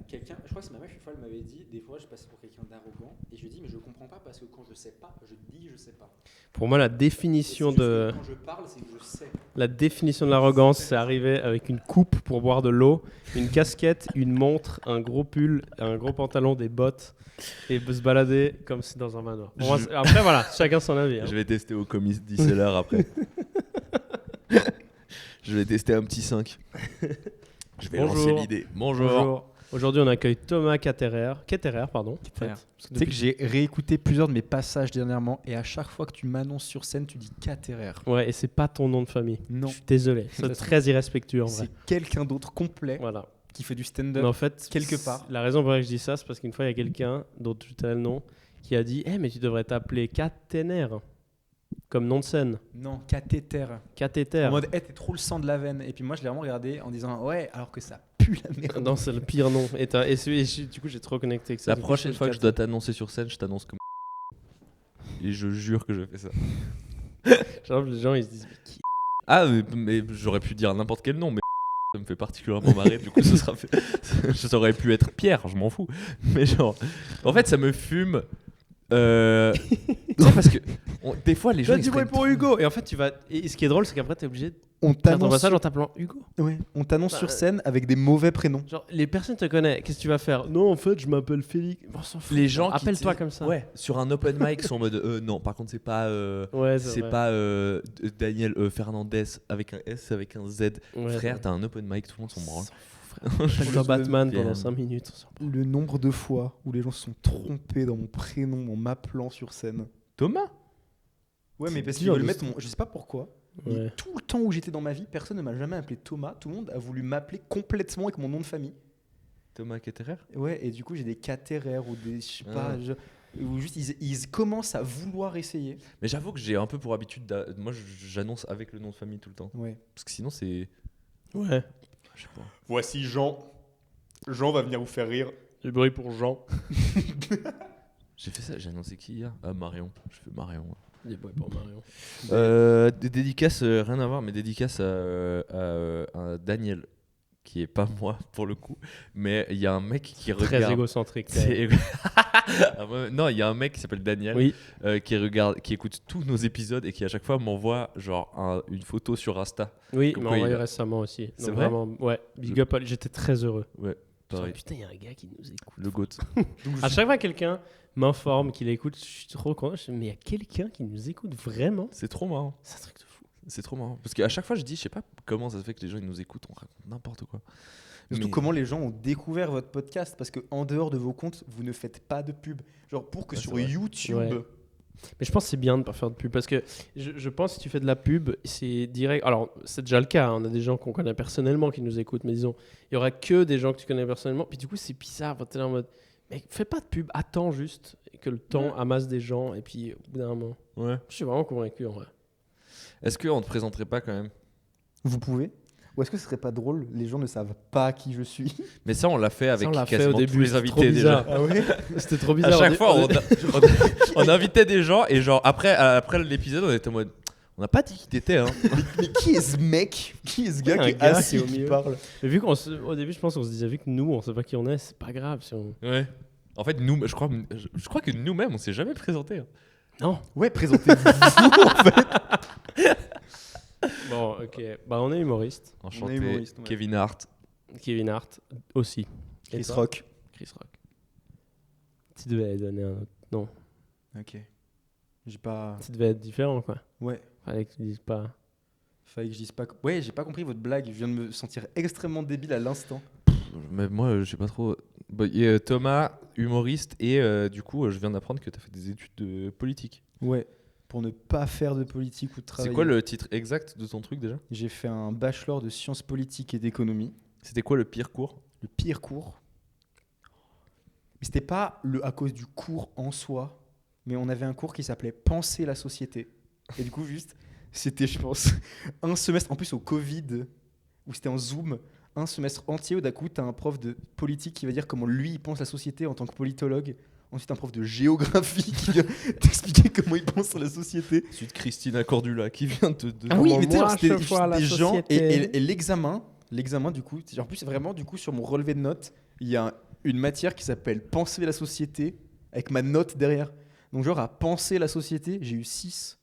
quelqu'un, je crois que c'est ma meuf une fois, elle m'avait dit, des fois je passais pour quelqu'un d'arrogant, et je lui dis mais je comprends pas parce que quand je sais pas, je dis je sais pas. Pour moi, la Et définition c'est juste de... que quand je parle, c'est que je sais. La définition de l'arrogance, c'est arriver avec une coupe pour boire de l'eau, une casquette, une montre, un gros pull, un gros pantalon, des bottes et se balader comme si dans un manoir. Pour moi, après, voilà, chacun son avis. Hein. Je vais tester au Comedy Cellar après. Je vais tester un petit 5. Je vais lancer l'idée. Bonjour. Aujourd'hui, on accueille Thomas Ketterer. Pardon. Ketterer. En fait. Tu sais que j'ai réécouté plusieurs de mes passages dernièrement, et à chaque fois que tu m'annonces sur scène, tu dis Ketterer. Ouais, et c'est pas ton nom de famille. Non. Je suis désolé. C'est très irrespectueux en vrai. C'est quelqu'un d'autre complet Voilà. qui fait du Mais stand-up en fait, quelque part. La raison pour laquelle je dis ça, c'est parce qu'une fois, il y a quelqu'un, dont tu as le nom, qui a dit mais tu devrais t'appeler Ketterer, comme nom de scène. Non, cathéter. Cathéter. En mode, t'es trop le sang de la veine. Et puis moi, je l'ai vraiment regardé en disant, ouais, alors que ça pue la merde. Non, c'est le pire nom. Et du coup, j'ai trop connecté avec ça. La prochaine fois que je dois t'annoncer sur scène, je t'annonce comme. Et je jure que je fais ça. Genre, les gens, ils se disent, mais qui? Ah, mais j'aurais pu dire n'importe quel nom, mais ça me fait particulièrement marrer. Du coup, ça aurait pu être Pierre, je m'en fous. Mais genre, en fait, ça me fume. Tu sais, parce que des fois, les gens. Tu vois pour Hugo. Et en fait, tu vas. Et ce qui est drôle, c'est qu'après, t'es obligé de On faire ton t'annonce passage en t'appelant Hugo. ouais, on t'annonce sur scène avec des mauvais prénoms. Genre, les personnes te connaissent. Qu'est-ce que tu vas faire? Non, en fait, je m'appelle Félix. On s'en fout. Les gens qui appelle-toi te- comme ça. Ouais, sur un open mic sont en mode non, par contre, c'est pas Ouais, c'est vrai. pas Daniel Fernandez avec un S, avec un Z. Ouais, Frère, ouais. t'as un open mic, tout le monde s'en branle. Appelle-toi Batman Bien. pendant 5 minutes. on s'en fout. Le nombre de fois où les gens se sont trompés dans mon prénom en m'appelant sur scène. Thomas. Ouais, mais parce dur qu'ils veulent de mettre mon. Je sais pas pourquoi. Mais Ouais. tout le temps où j'étais dans ma vie, personne ne m'a jamais appelé Thomas. Tout le monde a voulu m'appeler complètement avec mon nom de famille. Thomas Ketterer. Ouais, et du coup, j'ai des Ketterer ou des. Je sais pas. Ah. Ou juste, ils commencent à vouloir essayer. Mais j'avoue que j'ai un peu pour habitude. Moi, j'annonce avec le nom de famille tout le temps. Ouais. Parce que sinon, c'est. Ouais. Je sais pas. Voici Jean. Jean va venir vous faire rire. Du bruit pour Jean. J'ai fait ça, j'ai annoncé qui hier? Ah, Marion. Je fais Marion. Des bruits pour Marion. Des dédicaces, rien à voir, mais dédicaces à Daniel, qui est pas moi pour le coup. Mais il y a un mec qui Très regarde. égocentrique. C'est- Ah, ouais, non, il y a un mec qui s'appelle Daniel Oui. qui écoute tous nos épisodes et qui à chaque fois m'envoie genre une photo sur Insta. Oui, Comme mais quoi, envoyé il a- récemment aussi. C'est Donc vrai vraiment, ouais, big up. J'étais très heureux. Ouais, pareil. Putain, il y a un gars qui nous écoute. Le GOAT. À chaque fois que quelqu'un m'informe qu'il écoute, je suis trop content. Je me dis, mais il y a quelqu'un qui nous écoute vraiment? C'est trop marrant. C'est un truc de fou. C'est trop marrant. Parce qu'à chaque fois, je dis, je sais pas comment ça se fait que les gens ils nous écoutent, on raconte n'importe quoi. Surtout Mais- comment les gens ont découvert votre podcast, parce que en dehors de vos comptes, vous ne faites pas de pub. Genre pour que Ouais, sur c'est vrai. YouTube, Ouais. Mais je pense que c'est bien de ne pas faire de pub parce que je pense que si tu fais de la pub, c'est direct. Alors, c'est déjà le cas. Hein, on a des gens qu'on connaît personnellement qui nous écoutent, mais disons, il y aura que des gens que tu connais personnellement. Puis du coup, c'est bizarre. Tu es là en mode, mec, fais pas de pub, attends juste et que le temps amasse des gens. Et puis, au bout d'un moment, Ouais. je suis vraiment convaincu en vrai. Est-ce qu'on te présenterait pas quand même? vous pouvez. Ou est-ce que ce serait pas drôle? Les gens ne savent pas qui je suis. Mais ça, on l'a fait avec Ça, on l'a fait quasiment au début. tous les c'était trop invités bizarre. déjà. Ah ouais? C'était trop À bizarre. chaque fois, on invitait des gens et genre après l'épisode, on était en mode, on n'a pas dit qui t'étais. Hein. Mais qui est ce mec? Qui est ce gars Un qui est gars assis qui est au qui milieu. parle? Mais vu qu'au début, je pense qu'on se disait, vu que nous, on sait pas qui on est, c'est pas grave. Si on... Ouais. En fait, je crois que nous-mêmes, on s'est jamais présenté. Hein. Non. Ouais, présentez-vous en fait. Bon, ok. Bah, on est humoriste. Enchanté, humoriste, ouais. Kevin Hart. Kevin Hart aussi. Et Chris toi? Rock. Chris Rock. Tu devais donner un autre nom. Ok. J'ai pas. Tu devais être différent, quoi. Ouais. Fallait que tu dises pas. Fallait que je dise pas. Ouais, j'ai pas compris votre blague. Je viens de me sentir extrêmement débile à l'instant. Mais moi, je sais pas trop. Bah, il y a Thomas, humoriste, et du coup, je viens d'apprendre que tu as fait des études de politique. Ouais. Pour ne pas faire de politique ou de travailler. C'est quoi le titre exact de ton truc déjà? J'ai fait un bachelor de sciences politiques et d'économie. C'était quoi le pire cours? Le pire cours. Mais c'était pas à cause du cours en soi, mais on avait un cours qui s'appelait Penser la société. Et du coup, juste, c'était, je pense, un semestre, en plus au Covid, où c'était en Zoom, un semestre entier où d'un coup, tu as un prof de politique qui va dire comment lui, il pense la société en tant que politologue. Ensuite, un prof de géographie qui vient t'expliquer comment il pense sur la société. Ensuite, Christina Cordula qui vient de. Ah oui, mais tu sais, genre, moi, c'était je vois la des gens société. et l'examen du coup, en plus vraiment du coup sur mon relevé de notes, il y a une matière qui s'appelle Penser la société avec ma note derrière. Donc genre à penser la société, j'ai eu 6.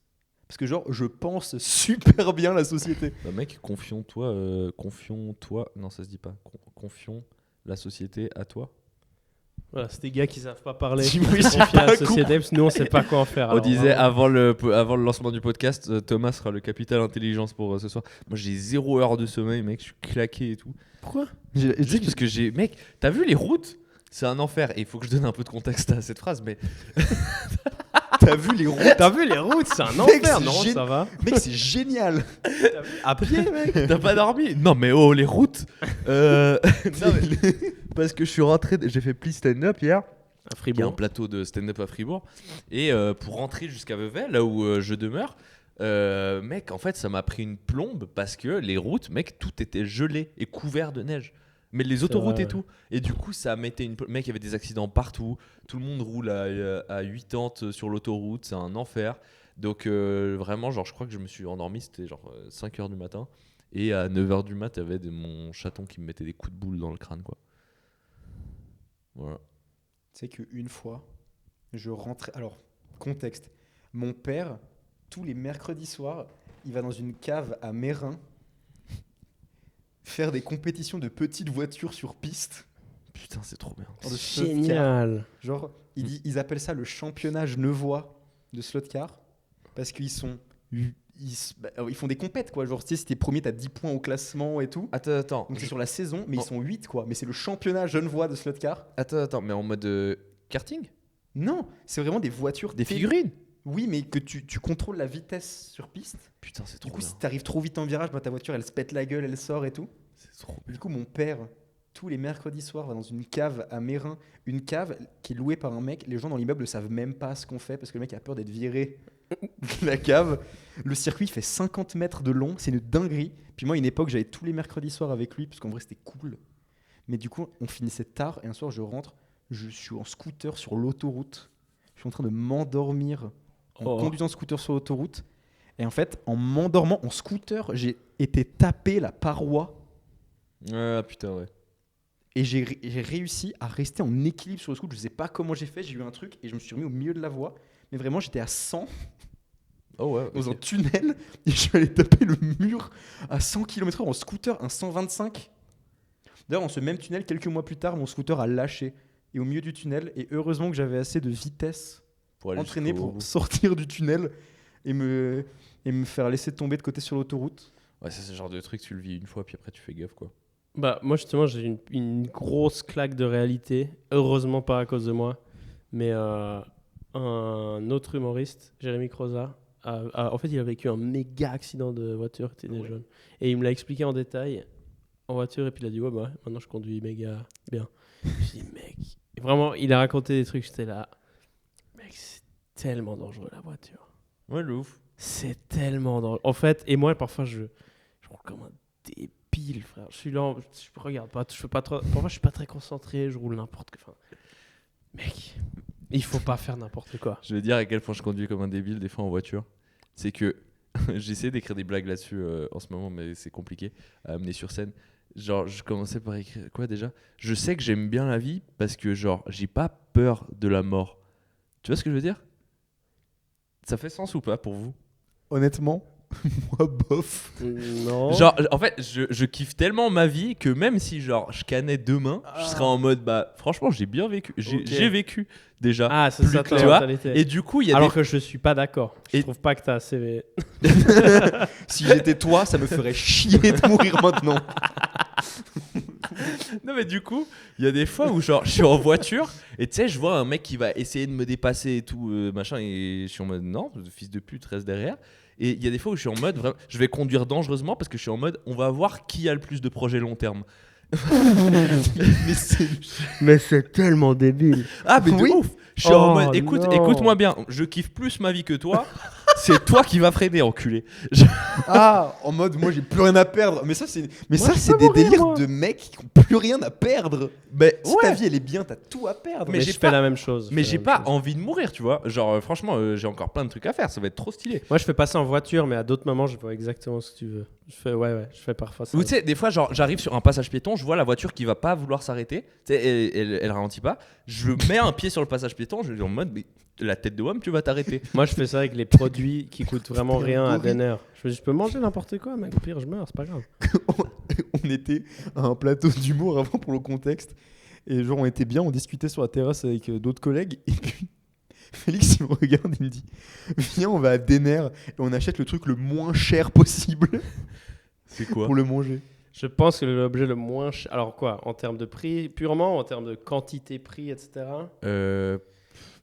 Parce que genre je pense super bien la société. Bah mec, confions-toi, non ça se dit pas, confions la société à toi. Voilà, c'est des gars qui savent pas parler. Oui, j'ai Confier à la pas société, parce que nous on sait pas quoi en faire. On Alors, disait vraiment. avant le lancement du podcast, Thomas sera le capital intelligence pour ce soir. Moi j'ai 0 heure de sommeil mec, je suis claqué et tout. Pourquoi Juste parce que mec, t'as vu les routes? C'est un enfer et il faut que je donne un peu de contexte à cette phrase mais T'as vu les routes? T'as vu les routes? C'est un Mec, enfer, c'est non? gé- Ça va? Mec, c'est génial. À pied, mec? t'as pas dormi? Non mais oh les routes non, mais- parce que je suis rentré, j'ai fait Pli stand-up hier. À Il y a un Fribourg. plateau de stand-up à Fribourg. Et pour rentrer jusqu'à Vevey, là où je demeure, mec, en fait, ça m'a pris une plombe parce que les routes, mec, tout était gelé et couvert de neige. Mais les autoroutes vrai, et tout. Et du coup, ça mettait une. Mec, il y avait des accidents partout. Tout le monde roule à 80 sur l'autoroute. C'est un enfer. Donc, vraiment, genre, je crois que je me suis endormi. C'était genre 5h du matin. Et à 9h du mat, il y avait mon chaton qui me mettait des coups de boule dans le crâne, quoi. Voilà. Tu sais qu'une fois, je rentrais. Alors, contexte. Mon père, tous les mercredis soirs, il va dans une cave à Mérin faire des compétitions de petites voitures sur piste. Putain, c'est trop bien. De slot car. Génial. Genre, ils appellent ça le championnat genevois de slot car parce qu'ils sont. Ils font des compètes, quoi. Genre, tu sais, si t'es premier, t'as 10 points au classement et tout. Attends. Donc, c'est sur la saison, mais Oh. ils sont 8, quoi. Mais c'est le championnat genevois de slot car. Attends, mais en mode karting? Non, c'est vraiment des voitures. Des figurines? Oui, mais que tu contrôles la vitesse sur piste. Putain, c'est Du trop coup, bien. si t'arrives trop vite en virage, bah, ta voiture, elle se pète la gueule, elle sort et tout. C'est trop bien. Du coup, mon père, tous les mercredis soirs, va dans une cave à Mérin. Une cave qui est louée par un mec. Les gens dans l'immeuble ne savent même pas ce qu'on fait parce que le mec a peur d'être viré de la cave. Le circuit fait 50 mètres de long. C'est une dinguerie. Puis moi, à une époque, j'allais tous les mercredis soirs avec lui parce qu'en vrai, c'était cool. Mais du coup, on finissait tard et un soir, je rentre. Je suis en scooter sur l'autoroute. Je suis en train de m'endormir en Oh. conduisant scooter sur l'autoroute. Et en fait, en m'endormant en scooter, j'ai été taper la paroi Ah putain, ouais. et j'ai réussi à rester en équilibre sur le scooter. Je sais pas comment j'ai fait, j'ai eu un truc et je me suis remis au milieu de la voie. Mais vraiment, j'étais à 100 Oh ouais. dans un ok. tunnel et je suis allé taper le mur à 100 km/h en scooter, un 125. D'ailleurs, dans ce même tunnel, quelques mois plus tard, mon scooter a lâché. Et au milieu du tunnel, et heureusement que j'avais assez de vitesse Pour aller entraîné jusqu'au pour bout. sortir du tunnel et me faire laisser tomber de côté sur l'autoroute. Ouais, c'est ce genre de truc, tu le vis une fois, puis après tu fais gaffe, quoi. Bah, moi, justement, j'ai une grosse claque de réalité. Heureusement, pas à cause de moi. Mais un autre humoriste, Jérémy Croza, en fait, il a vécu un méga accident de voiture quand il était jeune. Et il me l'a expliqué en détail en voiture. Et puis il a dit, ouais, bah, maintenant je conduis méga bien. Je me suis dit, mec. Et vraiment, il a raconté des trucs. J'étais là, mec, c'est tellement dangereux la voiture. Ouais, le ouf. C'est tellement dangereux. En fait, et moi, parfois, je roule comme un débile, frère. Je suis là, je regarde pas, je fais pas trop. Parfois, je suis pas très concentré, je roule n'importe quoi. Enfin, mec, il faut pas faire n'importe quoi. Je vais dire à quel point je conduis comme un débile des fois en voiture. C'est que j'essaie d'écrire des blagues là-dessus en ce moment, mais c'est compliqué à amener sur scène. Genre, je commençais par écrire quoi déjà? Je sais que j'aime bien la vie parce que, genre, j'ai pas peur de la mort. Tu vois ce que je veux dire? Ça fait sens ou pas pour vous? Honnêtement, moi, bof. Non. Genre, en fait, je kiffe tellement ma vie que même si, genre, je cannais demain, je serais en mode, bah, franchement, j'ai bien vécu. Ok. J'ai vécu déjà. Ah, c'est plus ça que ta tu vois. mentalité. Et du coup, il y a Alors des... que je suis pas d'accord. Je Et- trouve pas que t'as assez. Si j'étais toi, ça me ferait chier de mourir maintenant. Non, mais du coup, il y a des fois où, genre, je suis en voiture et tu sais, je vois un mec qui va essayer de me dépasser et tout, machin, et je suis en mode, non, fils de pute, reste derrière. Et il y a des fois où je suis en mode, vraiment, je vais conduire dangereusement parce que je suis en mode, on va voir qui a le plus de projets long terme. Mais c'est tellement débile. Ah, mais de Oui. ouf! Je suis en Oh, mode, non. écoute-moi bien, je kiffe plus ma vie que toi. C'est toi qui vas freiner, enculé. Ah, en mode moi j'ai plus rien à perdre. Mais ça c'est je c'est peux des mourir, délires moi. de mecs qui ont plus rien à perdre. Mais Si ta vie elle est bien, t'as tout à perdre. Mais Mais j'ai je pas- fais la même chose. Mais je fais j'ai la même pas chose. envie de mourir, tu vois. Genre, franchement, j'ai encore plein de trucs à faire. Ça va être trop stylé. Moi, je fais pas ça en voiture, mais à d'autres moments, je vois exactement ce que tu veux. Je fais parfois ça. Ou tu sais, des fois, genre, j'arrive sur un passage piéton, je vois la voiture qui va pas vouloir s'arrêter. Tu sais, elle ralentit pas. Je mets un pied sur le passage piéton, je suis en mode, mais la tête de homme, tu vas t'arrêter. Moi, je fais ça avec les produits qui coûtent vraiment C'était rien à horrible. Denner. Je me dis, je peux manger n'importe quoi, mec. Au pire, je meurs, c'est pas grave. On était à un plateau d'humour avant pour le contexte. Et genre on était bien, on discutait sur la terrasse avec d'autres collègues. Et puis Félix il me regarde, il me dit viens on va à Denner et on achète le truc le moins cher possible C'est quoi pour le manger. Je pense que l'objet le moins cher. Alors, quoi, en termes de prix, purement, en termes de quantité, prix, etc. Je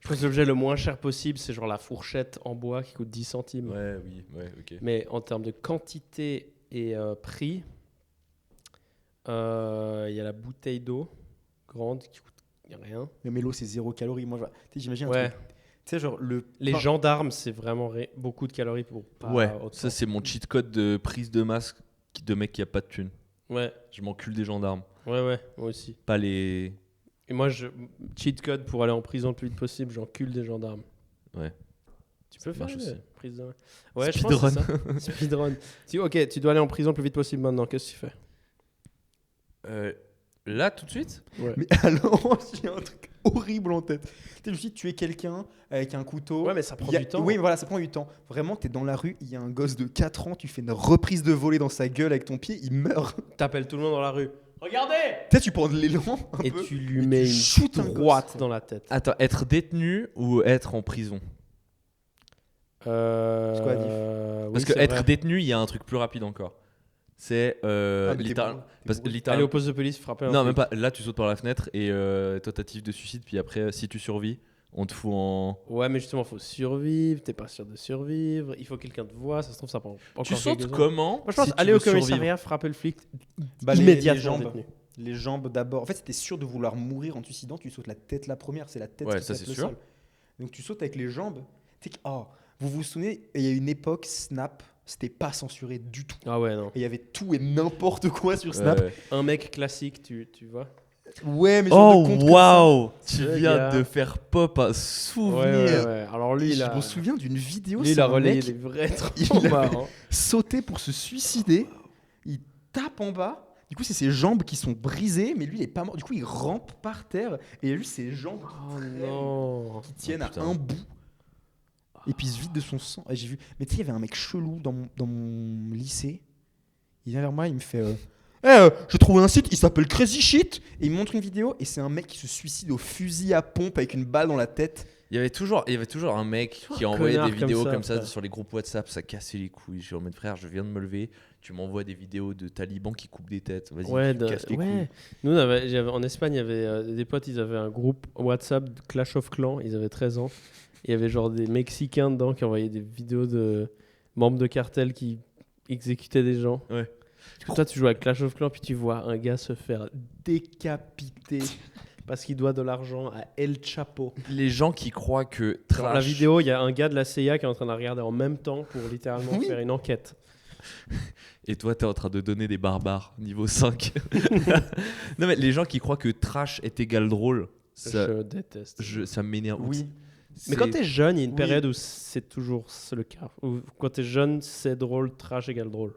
pense que l'objet le moins cher possible, c'est genre la fourchette en bois qui coûte 10 centimes. Ouais, oui, ouais, ok. Mais en termes de quantité et prix, il y a la bouteille d'eau grande qui coûte rien. Mais l'eau c'est 0 calories. Moi tu sais, j'imagine un Ouais. truc. Tu sais genre le Les pain- gendarmes, c'est vraiment beaucoup de calories pour pas Ouais, autant. ça, c'est mon cheat code de prise de masque de mec qui a pas de thune. Ouais, Je m'encule des gendarmes. ouais, moi aussi. Pas les. Et moi, cheat code pour aller en prison le plus vite possible, j'encule des gendarmes. Ouais. Tu peux faire marche aussi. prise de... Ouais, je pense que Speedrun. c'est ça. Speedrun. Ok, tu dois aller en prison le plus vite possible maintenant. Qu'est-ce que tu fais? Là, tout de suite Ouais. Mais alors j'ai un truc horrible en tête. Tu sais, je me suis dit tuer quelqu'un avec un couteau. Ouais, mais ça prend Il y a- du temps. Oui, voilà, ça prend du temps. Vraiment, t'es dans la rue, il y a un gosse de 4 ans, tu fais une reprise de volée dans sa gueule avec ton pied, il meurt. T'appelles tout le monde dans la rue. Regardez! Tu sais, tu prends de l'élan un Et peu. tu lui et mets tu une shootes un gosse, droite quoi. dans la tête. Attends, être détenu ou être en prison C'est quoi la diff Oui, Parce que c'est être vrai. détenu, il y a un truc plus rapide encore. C'est Ah, mais t'es littéral- bon, t'es parce- bon. Aller littéralement- au poste de police, frapper un Non, flic. même pas. Là, tu sautes par la fenêtre et tentative de suicide. Puis après, si tu survis, on te fout en. Ouais, mais justement, faut survivre. T'es pas sûr de survivre. Il faut que quelqu'un te voie. Ça se trouve, ça prend encore Tu sautes quelques heures. comment Moi, je pense si tu aller veux au commissariat, survivre frapper le flic, Bah, immédiatement les jambes. détenu. Les jambes d'abord. En fait, si t'es sûr de vouloir mourir en te suicidant, tu sautes la tête la première. C'est la tête Ouais, qui ça, tape c'est le sûr. sol. Donc tu sautes avec les jambes. Vous vous souvenez, il y a une époque, Snap, c'était pas censuré du tout. Ah ouais, non. Et il y avait tout et n'importe quoi sur Snap. Un mec classique, tu vois. Ouais, mais genre Oh de compte comme ça. waouh Tu Ce viens gars. de faire pop un Ouais, souvenir. ouais. Alors lui, Et il je a, me souviens d'une vidéo, lui, c'est il a un relayé mec des vrais il traumas. avait- hein. sauté pour se suicider. Il tape en bas. Du coup, c'est ses jambes qui sont brisées, mais lui, il est pas mort. Du coup, il rampe par terre et il y a juste ses jambes Oh non. qui tiennent Oh, à putain. un bout. Et puis il se vide de son sang. Et j'ai vu. Mais tu sais, il y avait un mec chelou dans mon lycée. Il vient vers moi, il me fait j'ai trouvé un site, il s'appelle Crazy Shit. Et il me montre une vidéo et c'est un mec qui se suicide au fusil à pompe avec une balle dans la tête. Il y avait toujours un mec qui un envoyait connard des vidéos comme ça, comme ça frère. sur les groupes WhatsApp, ça cassait les couilles. Je suis en mode frère, je viens de me lever, tu m'envoies des vidéos de talibans qui coupent des têtes. Vas-y, Ouais, tu me casses les couilles. ouais. Nous, en Espagne, il y avait des potes, ils avaient un groupe WhatsApp de Clash of Clans, ils avaient 13 ans. Il y avait genre des Mexicains dedans qui envoyaient des vidéos de membres de cartel qui exécutaient des gens. Ouais. Du coup, toi, tu joues à Clash of Clans, puis tu vois un gars se faire décapiter parce qu'il doit de l'argent à El Chapo. Les gens qui croient que Genre, la trash, vidéo, il y a un gars de la CIA qui est en train de la regarder en même temps pour littéralement Oui. faire une enquête. et toi t'es en train de donner des barbares niveau 5. Non mais les gens qui croient que trash est égal drôle, ça, Je déteste. ça m'énerve. Oui. Mais quand t'es jeune, il y a une Oui. période où c'est toujours le cas. Où quand t'es jeune, c'est drôle, trash égale drôle.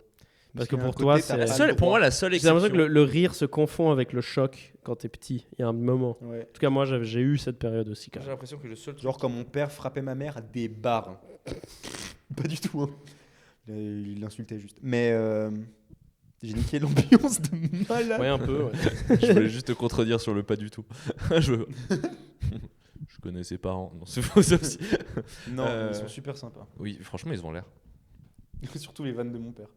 Parce que qu'il y a un pour toi, côté, t'as c'est- La pas le seule- pour droit. moi la seule J'ai exception. l'impression que le rire se confond avec le choc quand t'es petit. Il y a un moment. Ouais. En tout cas, moi, j'ai eu cette période aussi. Quand J'ai même. l'impression que le seul Genre quand mon père frappait ma mère à des barres. Pas du tout. Hein. Il l'insultait juste. Mais j'ai niqué l'ambiance de malade. Ouais, un peu. Ouais. je voulais juste te contredire sur le pas du tout. je... je connais ses parents. Non, c'est faux ça aussi. Non, Euh, ils sont super sympas. Oui, franchement, ils ont l'air. Surtout les vannes de mon père.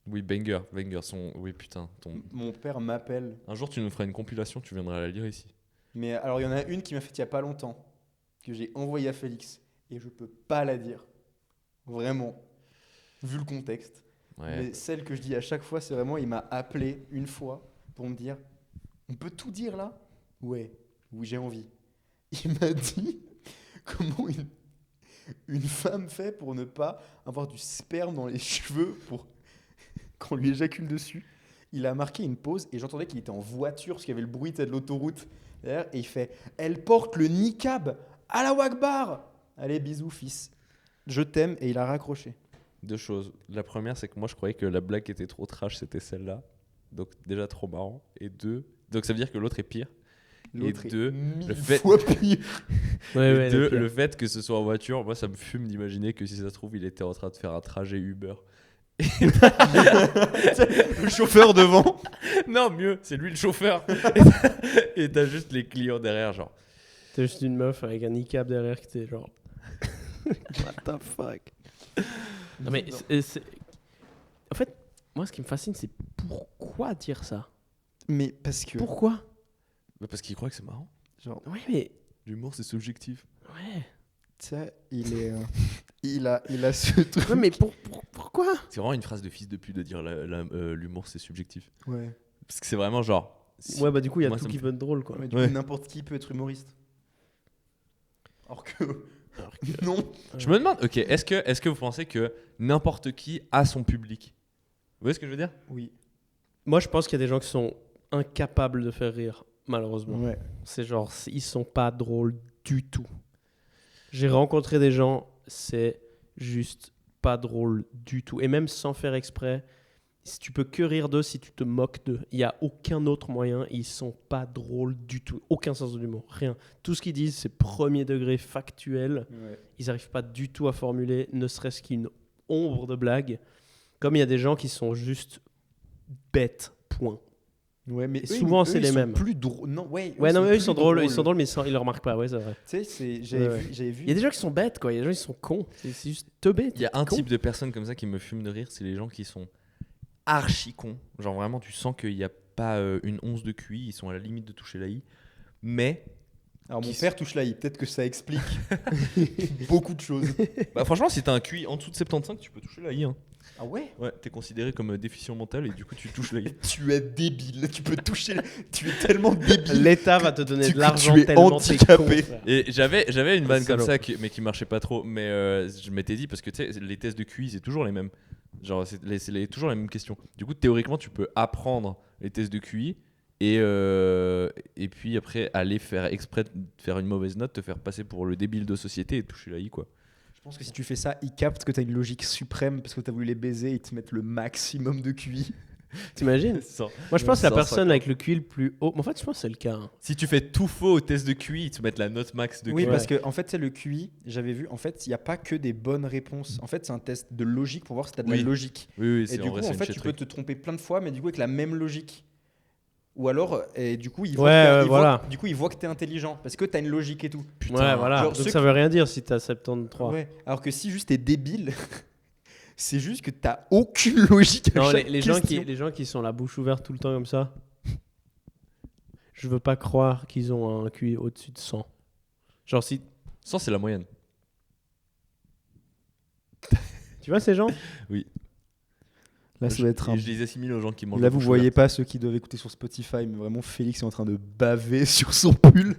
Oui, banger sont. Oui, putain. Mon père m'appelle. Un jour, tu nous feras une compilation, tu viendras la lire ici. Mais alors, il y en a une qui m'a fait il y a pas longtemps, que j'ai envoyée à Félix. Et je peux pas la dire. Vraiment. Vu le contexte. Ouais. Mais celle que je dis à chaque fois, c'est vraiment, il m'a appelé une fois pour me dire, on peut tout dire là? Ouais, oui j'ai envie. Il m'a dit comment une femme fait pour ne pas avoir du sperme dans les cheveux pour qu'on lui éjacule dessus. Il a marqué une pause et j'entendais qu'il était en voiture parce qu'il y avait le bruit de l'autoroute derrière et il fait « Elle porte le niqab, Allahu Akbar !» Allez, bisous fils. Je t'aime et il a raccroché. 2 choses. La première, c'est que moi, je croyais que la blague qui était trop trash, c'était celle-là. Donc, déjà trop marrant. Et 2, donc ça veut dire que l'autre est pire. L'autre Et est 2, mille le fait, fois pire. Ouais, et 2, le fait que ce soit en voiture, moi, ça me fume d'imaginer que si ça se trouve, il était en train de faire un trajet Uber. Le chauffeur devant. Non, mieux, c'est lui le chauffeur. Et t'as juste les clients derrière, genre. T'as juste une meuf avec un niqab derrière qui était genre. What the fuck? Non, mais en fait, moi, ce qui me fascine, c'est pourquoi dire ça? Mais parce que. Pourquoi? Bah, parce qu'il croit que c'est marrant. Genre, Ouais, mais. L'humour, c'est subjectif. Ouais. tu sais, il est. Il a ce truc. Ouais, mais pourquoi? C'est vraiment une phrase de fils de pute de dire l'humour, c'est subjectif. Ouais. Parce que c'est vraiment genre. si- Ouais, bah, du coup, il y a moi, tout ça me qui peut être drôle, quoi. Ouais, du Ouais. coup, n'importe qui peut être humoriste. Alors que. Alors que- Non. Je me demande, ok, est-ce que vous pensez que n'importe qui a son public? Vous voyez ce que je veux dire? Oui. Moi, je pense qu'il y a des gens qui sont incapables de faire rire, malheureusement. Ouais. C'est genre, ils sont pas drôles du tout. J'ai rencontré des gens, c'est juste pas drôle du tout. Et même sans faire exprès, si tu peux que rire d'eux si tu te moques d'eux. Il n'y a aucun autre moyen. Ils sont pas drôles du tout. Aucun sens de l'humour. Rien. Tout ce qu'ils disent, c'est premier degré factuel. Ouais. Ils n'arrivent pas du tout à formuler ne serait-ce qu'une ombre de blague. Comme il y a des gens qui sont juste bêtes. Point. Ouais, mais Et eux, souvent, eux, c'est ils les sont mêmes. plus drôles. Non, ouais. Ouais, non, mais eux, ils plus sont drôles, mais ils le remarquent pas. Ouais, c'est vrai. Tu sais, Ouais, j'avais ouais. vu. J'avais vu. Il y a des gens qui sont bêtes, quoi. Il y a des gens qui sont cons. C'est juste teubé. Il y a un con. type de personnes comme ça qui me fume de rire, c'est les gens qui sont archi cons. Genre vraiment, tu sens qu'il n'y a pas une once de QI, ils sont à la limite de toucher la I. Mais Alors, mon qui- père touche la i. Peut-être que ça explique beaucoup de choses. bah, franchement, si t'as un QI en dessous de 75, tu peux toucher la I. Hein. Ah ouais? Ouais, t'es considéré comme déficient mental et du coup, tu touches la I. Tu es débile. Tu peux toucher. Tu es tellement débile. L'État va te donner de l'argent tu es tellement t'es handicapé. con, frère. Et j'avais une vanne comme Salaud. ça, mais qui marchait pas trop. Mais je m'étais dit, parce que tu sais, les tests de QI, c'est toujours les mêmes. Genre, toujours les mêmes questions. Du coup, théoriquement, tu peux apprendre les tests de QI et puis après aller faire exprès de faire une mauvaise note, te faire passer pour le débile de société et toucher la I, quoi. Je pense que si tu fais ça, ils captent que tu as une logique suprême parce que tu as voulu les baiser et ils te mettent le maximum de QI. T'imagines? Sans- Moi, je pense que la 150. personne avec le QI le plus haut. Mais en fait, je pense que c'est le cas. Hein. Si tu fais tout faux au test de QI, ils te mettent la note max de Oui, QI. parce que en fait, c'est le QI. J'avais vu. En fait, il n'y a pas que des bonnes réponses. En fait, c'est un test de logique pour voir si tu as de Oui. la logique. Oui, Et c'est du coup, vrai, en c'est une fait, tu peux chéterie. te tromper plein de fois, mais du coup, avec la même logique. Ou alors, et du coup, ils Ouais, voient que ouais, voilà. du coup, ils voient que tu es intelligent parce que tu as une logique et tout. Ouais, voilà. genre Donc ceux ça veut rien dire si t'as 73. Ouais. Alors que si juste t'es débile, c'est juste que t'as aucune logique. À Non, chaque les question. gens qui sont la bouche ouverte tout le temps comme ça, je veux pas croire qu'ils ont un QI au-dessus de 100. Genre si... 100, c'est la moyenne. Tu vois ces gens? Là, ça doit être un. Et je les assimile aux gens qui mangent Là, la vous bouche voyez ouverte. pas ceux qui doivent écouter sur Spotify, mais vraiment, Félix est en train de baver sur son pull.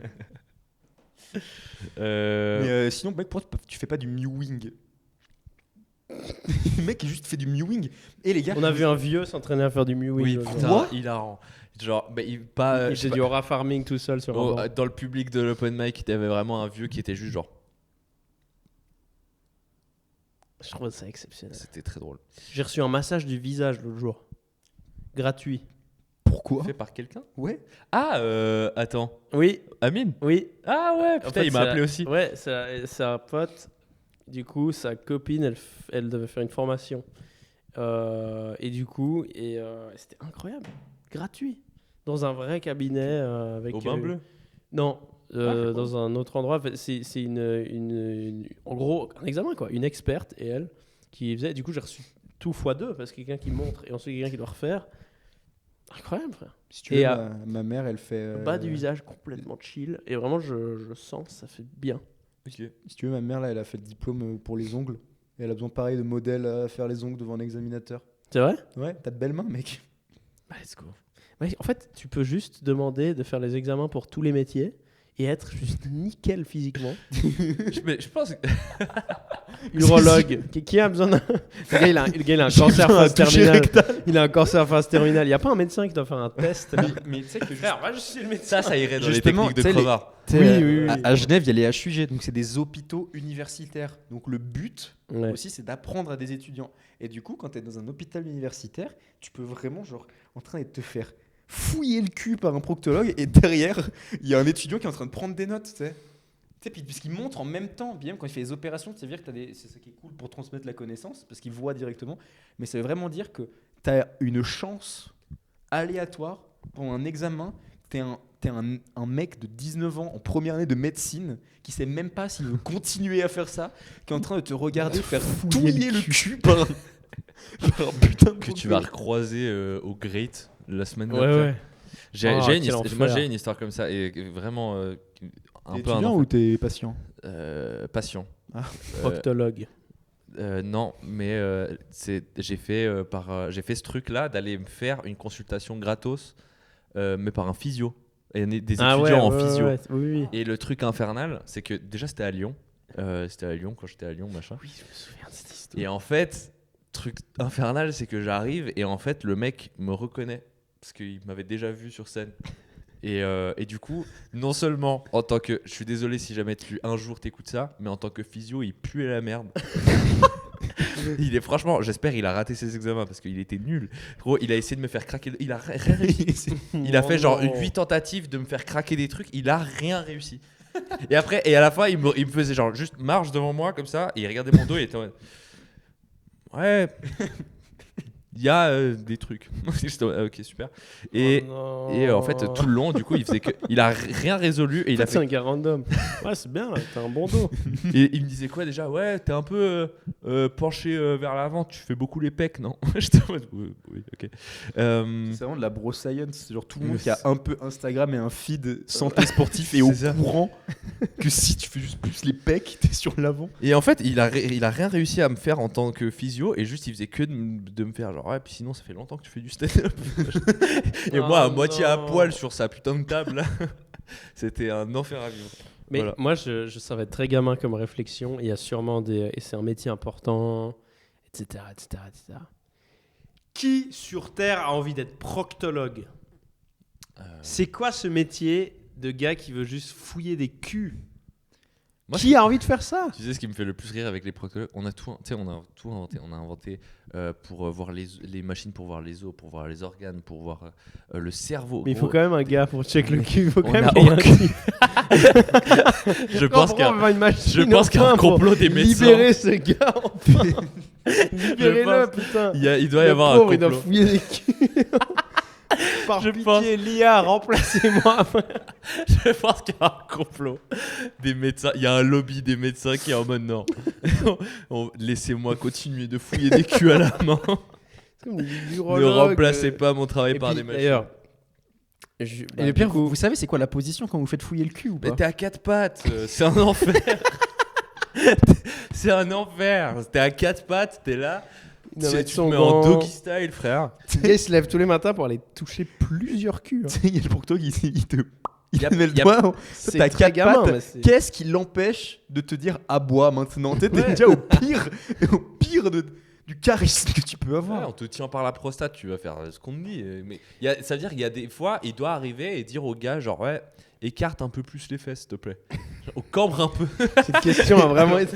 Mais sinon, mec, pourquoi tu fais pas du mewing? Le mec, il juste fait du mewing. Et les gars, On a vu un vieux s'entraîner à faire du mewing. Oui, l'autre putain, jour. hilarant. Genre, bah, pas. Il faisait du aura farming tout seul sur un Oh, banc. dans le public de l'open mic, il y avait vraiment un vieux qui était juste genre. Je trouve ça exceptionnel. C'était très drôle. J'ai reçu un massage du visage l'autre jour. Gratuit. pourquoi? Fait par quelqu'un? Ouais. Ah, attends. Oui, Amine? oui. Ah ouais, En putain, fait, il m'a c'est appelé la- aussi. Ouais, c'est un pote. Du coup, sa copine, elle devait faire une formation. Et du coup, c'était incroyable. Gratuit. Dans un vrai cabinet. Avec, Au bain bleu? Non, je sais pas. dans un autre endroit. En fait, c'est en gros, un examen, quoi. Une experte et elle qui faisait. Du coup, j'ai reçu tout x2 parce que quelqu'un qui montre et ensuite quelqu'un qui doit refaire. Incroyable, frère. Si tu Et veux, ma mère, elle fait. Le bas du visage complètement chill. Et vraiment, je sens, ça fait bien. Ok. Si tu veux, ma mère, là, elle a fait le diplôme pour les ongles. Et elle a besoin, pareil, de modèles à faire les ongles devant un examinateur. C'est vrai? Ouais, t'as de belles mains, mec. Bah, let's go. Ouais, en fait, tu peux juste demander de faire les examens pour tous les métiers. et être juste nickel physiquement. je pense que Urologue. Qui a besoin d'un. Le gars, il a un cancer phase terminale. Il a un cancer phase terminale. Il n'y a pas un médecin qui doit faire un test. Mais tu sais que Frère, moi je suis le médecin. ça irait dans les Justement, techniques de tu sais, crevard. Oui. À Genève, il y a les HUG, donc c'est des hôpitaux universitaires. Donc le but Ouais. aussi, c'est d'apprendre à des étudiants. Et du coup, quand tu es dans un hôpital universitaire, tu peux vraiment, genre, en train de te faire fouiller le cul par un proctologue, et derrière, il y a un étudiant qui est en train de prendre des notes, tu sais. Tu sais, puis puisqu'il montre en même temps, bien quand il fait les opérations, tu sais dire que c'est ça qui est cool pour transmettre la connaissance, parce qu'il voit directement. Mais ça veut vraiment dire que tu as une chance aléatoire pour un examen. T'es un mec de 19 ans en première année de médecine qui sait même pas s'il veut continuer à faire ça, qui est en train de te regarder faire fouiller le cul par un putain de Que tu vas proctologue. recroiser au Great la semaine Ouais, d'après. ouais. J'ai Oh, j'ai une quel histoire- moi enfer. j'ai une histoire comme ça et vraiment un T'es peu un étudiant enfer. ou t'es patient? Patient. Proctologue. Non, mais j'ai fait ce truc-là d'aller me faire une consultation gratos, mais par un physio. Et des étudiants en physio. Oui. Et le truc infernal, c'est que déjà c'était à Lyon. C'était à Lyon quand j'étais à Lyon, machin. Oui, je me souviens de cette histoire. Et en fait, truc infernal, c'est que j'arrive et en fait le mec me reconnaît parce qu'il m'avait déjà vu sur scène. Et du coup, non seulement en tant que, je suis désolé si jamais un jour t'écoutes ça, mais en tant que physio, il puait la merde. Il est franchement, j'espère il a raté ses examens parce qu'il était nul. Gros, il a essayé de me faire craquer. Il a rien réussi. Il a fait genre 8 tentatives de me faire craquer des trucs. Il a rien réussi. Et après, et à la fin, il me faisait genre juste marche devant moi comme ça. Et il regardait mon dos et il était en mode, ouais. Il y a des trucs. J'étais en mode, ah, ok, super. Et en fait, tout le long, du coup, il a rien résolu et il a C'est fait. un gars random. Ouais, c'est bien, là, t'as un bon dos. Et il me disait quoi déjà? Ouais, t'es un peu penché vers l'avant, tu fais beaucoup les pecs, non? J'étais en mode, oui, ok. C'est vraiment de la bro science. C'est genre tout le monde qui a un peu Instagram et un feed santé sportif et au C'est ça. courant que si tu fais juste plus les pecs, t'es sur l'avant. Et en fait, il a rien réussi à me faire en tant que physio et juste il faisait que de me faire genre, ouais, puis sinon ça fait longtemps que tu fais du stand-up. Et moi, à moitié à poil sur sa putain de table, là, c'était un enfer à vivre. Mais Voilà. moi, ça va être très gamin comme réflexion. Il y a sûrement des. Et c'est un métier important, etc. Qui sur Terre a envie d'être proctologue? C'est quoi ce métier de gars qui veut juste fouiller des culs? Moi, Qui a envie de faire ça? Tu sais ce qui me fait le plus rire avec les proctologues, on a tout inventé. On a inventé pour voir les machines pour voir les os, pour voir les organes, pour voir le cerveau. Mais il faut Gros, quand même un gars pour check le cul. Il faut quand On même a qu'il y ait un aucun- type. je pense qu'il y a- je pense qu'il y a un complot des médecins. Libérer ce gars, enfin. Libérez-le, pense- putain. il doit y Le avoir pauvre, un il doit complot. fouiller des culs. Par Je pitié, l'IA, remplacez-moi. Je pense qu'il y a un complot des médecins. Il y a un lobby des médecins qui est en mode non. Laissez-moi continuer de fouiller des culs à la main. C'est comme des Ne urologues, remplacez pas mon travail Et par puis, des machines. D'ailleurs, Et le pire, vous savez c'est quoi la position quand vous faites fouiller le cul ou Mais pas? t'es à 4 pattes, c'est un enfer. C'est un enfer. T'es à 4 pattes, t'es là. il doit Tu mettre te son mets en gant. doggy style, frère. Le gars, il se lève tous les matins pour aller toucher plusieurs culs. hein. Il y a le proctologue, il te Y a- met le y a- doigt. C'est T'as très quatre gamin, pattes. mais c'est- Qu'est-ce qui l'empêche de te dire aboie maintenant? T'es Ouais. déjà au pire du charisme que tu peux Ouais, avoir. on te tient par la prostate, tu vas faire ce qu'on te dit. Mais ça veut dire qu'il y a des fois, il doit arriver et dire au gars, genre, ouais, écarte un peu plus les fesses, s'il te plaît. Genre, cambre un peu. Cette question a vraiment été.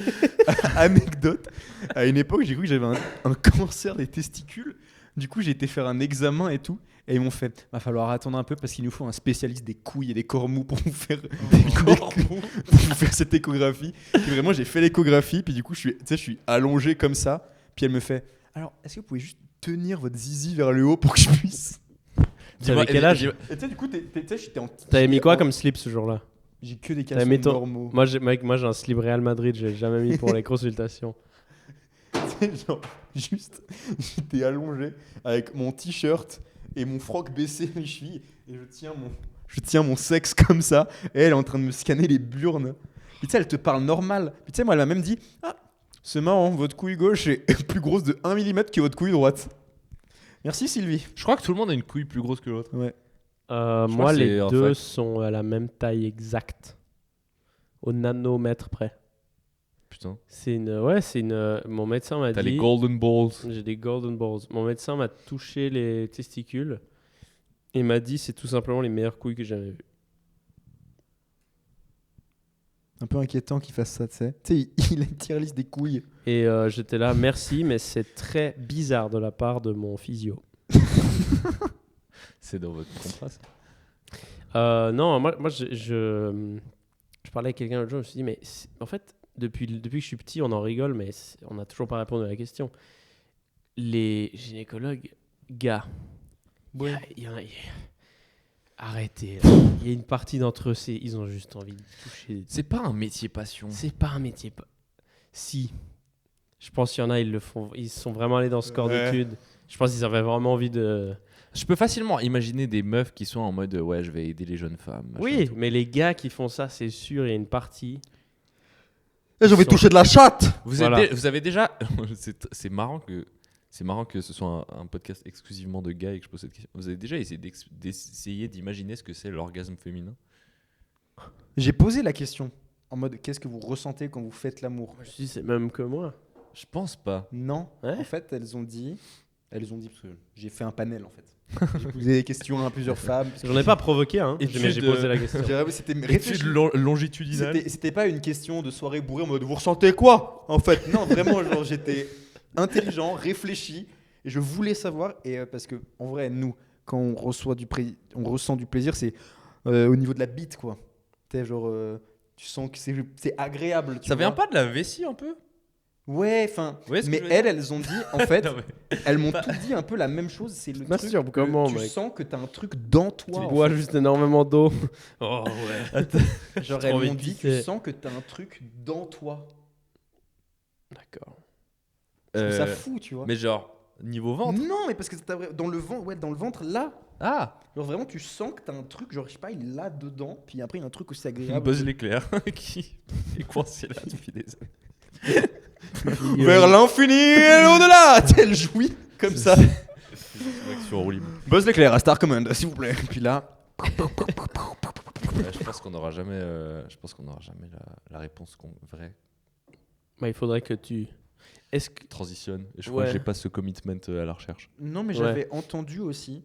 Anecdote, à une époque, j'ai cru que j'avais un cancer des testicules. Du coup, j'ai été faire un examen et tout. Et ils m'ont fait, va falloir attendre un peu parce qu'il nous faut un spécialiste des couilles et des corps mous pour vous faire, pour vous faire cette échographie. Et vraiment, j'ai fait l'échographie. Puis du coup, je suis allongé comme ça. Puis elle me fait, alors, est-ce que vous pouvez juste tenir votre zizi vers le haut pour que je puisse... T'avais quel âge? Et tu sais, du coup, j'étais en... T'avais mis quoi comme slip ce jour-là? J'ai que des T'avais caleçons mis ton- normaux. Moi, j'ai un slip Real Madrid, j'ai jamais mis pour les consultations. Genre, juste, j'étais allongé avec mon t-shirt et mon froc baissé les chevilles et je tiens mon sexe comme ça et elle est en train de me scanner les burnes. Puis tu sais, elle te parle normal. Puis tu sais, moi, elle m'a même dit, ah, c'est marrant, votre couille gauche est plus grosse de 1 mm que votre couille droite. Merci Sylvie. Je crois que tout le monde a une couille plus grosse que l'autre. Ouais. crois Moi, que les c'est en deux fac. sont à la même taille exacte. Au nanomètre près. Putain. Mon médecin m'a T'as dit... les golden balls. J'ai des golden balls. Mon médecin m'a touché les testicules et m'a dit c'est tout simplement les meilleures couilles que j'ai jamais vues. Un peu inquiétant qu'il fasse ça, tu sais. Tu sais, il a une tier list des couilles. Et j'étais là, merci, mais c'est très bizarre de la part de mon physio. C'est dans votre contrat, ça. Non, moi je parlais avec quelqu'un l'autre jour, je me suis dit, mais en fait, depuis que je suis petit, on en rigole, mais on n'a toujours pas répondu à la question. Les gynécologues, gars, arrêtez. Il y a une partie d'entre eux, ils ont juste envie de toucher. C'est pas un métier passion. C'est pas un métier. Si. Je pense qu'il y en a, ils le font. Ils sont vraiment allés dans ce corps d'études. Je pense qu'ils avaient vraiment envie de. Je peux facilement imaginer des meufs qui sont en mode ouais, je vais aider les jeunes femmes. machin et Oui, tout. mais les gars qui font ça, c'est sûr, il y a une partie. J'ai envie de toucher de la chatte. Vous avez déjà. C'est marrant que ce soit un podcast exclusivement de gars et que je pose cette question. Vous avez déjà essayé d'essayer d'imaginer ce que c'est l'orgasme féminin? J'ai posé la question en mode qu'est-ce que vous ressentez quand vous faites l'amour? Je me suis dit, c'est même que moi. Je pense pas. Non. Ouais. En fait, elles ont dit parce que j'ai fait un panel en fait. J'ai posé des questions à plusieurs femmes. J'en ai pas provoqué, hein, Étude, mais j'ai posé la question. C'était Étude réfléchi. longitudinale. C'était pas une question de soirée bourrée en mode vous ressentez quoi en fait. Non, vraiment, genre j'étais intelligent, réfléchi et je voulais savoir. Et parce que en vrai, nous, quand on ressent du plaisir, c'est au niveau de la bite quoi. Tu sais, genre tu sens que c'est agréable. Ça vient pas de la vessie un peu? Ouais, enfin. Ouais, ce que Mais je veux dire. elles ont dit en fait. Non, mais- Elles m'ont tout dit un peu la même chose. C'est le truc Masturbe que comment, tu mec sens que t'as un truc dans toi. Tu en bois fait. juste énormément d'eau. Oh ouais. Genre trop elles envie m'ont de dit pisser. tu sens que t'as un truc dans toi. D'accord. Je trouve ça fou, tu vois. Mais genre, niveau ventre. Non, mais parce que dans le ventre là. Ah, Genre vraiment tu sens que t'as un truc, genre je sais pas, il est là dedans, puis après il y a un truc aussi agréable. Buzz l'éclair qui est coincé là depuis des années. Vers l'infini et l'au-delà. Elle jouit comme ça. C'est une action horrible. Buzz l'éclair à Star Command, s'il vous plaît. Puis là. Je pense qu'on n'aura jamais, la réponse vraie. Bah, il faudrait que tu. Est-ce que. Transitionne. Et je crois que j'ai pas ce commitment à la recherche. Non, mais Ouais. j'avais entendu aussi.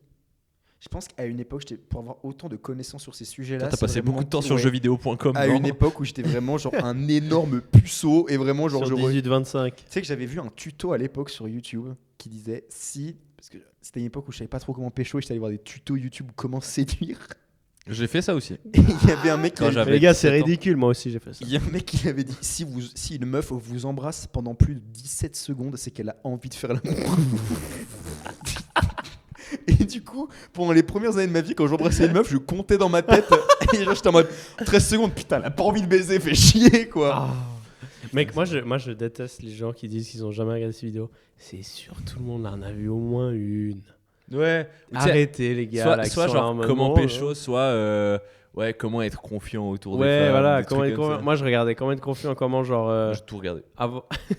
Je pense qu'à une époque, pour avoir autant de connaissances sur ces sujets-là. T'as c'est passé vraiment- beaucoup de temps sur ouais. jeuxvideo.com. À non une époque où j'étais vraiment genre un énorme puceau et vraiment genre Sur 18-25. Tu sais que j'avais vu un tuto à l'époque sur YouTube qui disait parce que c'était une époque où je savais pas trop comment pécho et j'étais allé voir des tutos YouTube comment séduire. J'ai fait ça aussi. Et il y avait un mec qui Quand avait, j'avais Les gars, c'est 17 ans. ridicule, moi aussi j'ai fait ça. il y a un mec qui avait dit si une meuf vous embrasse pendant plus de 17 secondes, c'est qu'elle a envie de faire l'amour. Et du coup, pendant les premières années de ma vie, quand j'embrassais une meuf, je comptais dans ma tête. Et genre, j'étais en mode 13 secondes, putain, elle a pas envie de baiser, fait chier quoi. Mec, moi je déteste les gens qui disent qu'ils ont jamais regardé ces vidéos. C'est sûr, tout le monde en a vu au moins une. Ouais. Arrêtez les gars. là, qui Soit sont là en genre mode, comment non, pécho, soit comment être confiant autour des Ouais, femmes. voilà. des trucs comme ça. Moi je regardais comment être confiant, comment genre. J'ai tout regardé.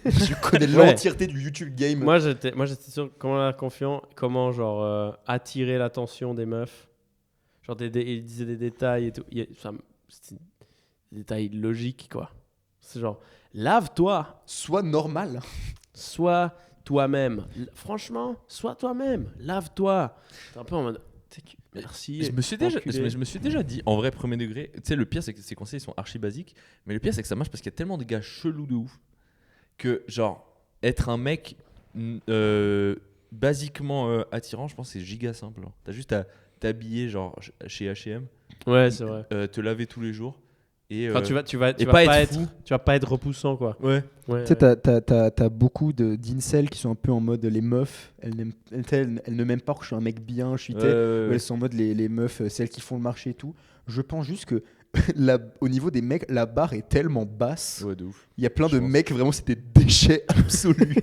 Je connais Ouais. l'entièreté du YouTube game. Moi j'étais sûr comment être confiant, comment genre attirer l'attention des meufs. Genre il disait des détails et tout. C'était des détails logiques quoi. C'est genre lave-toi, Sois normal. sois toi-même. Franchement, sois toi-même, lave-toi. T'es un peu en mode merci. Je me suis déjà dit, en vrai, premier degré, tu sais, le pire, c'est que ces conseils sont archi basiques, mais le pire, c'est que ça marche parce qu'il y a tellement de gars chelous de ouf que, genre, être un mec basiquement attirant, je pense que c'est giga simple. Genre. T'as juste à t'habiller, genre, chez H&M, Ouais, c'est vrai. te laver tous les jours et, Enfin, tu vas pas être fou. tu vas pas être repoussant quoi. Ouais. Ouais, Tu sais, t'as beaucoup d'incels qui sont un peu en mode les meufs, elles ne m'aiment pas que je suis un mec bien, je suis tel. Ouais. Elles sont en mode les meufs, celles qui font le marché et tout. Je pense juste que au niveau des mecs, la barre est tellement basse. Ouais, de ouf. Il y a plein Je de pense. mecs, vraiment, c'est des déchets absolus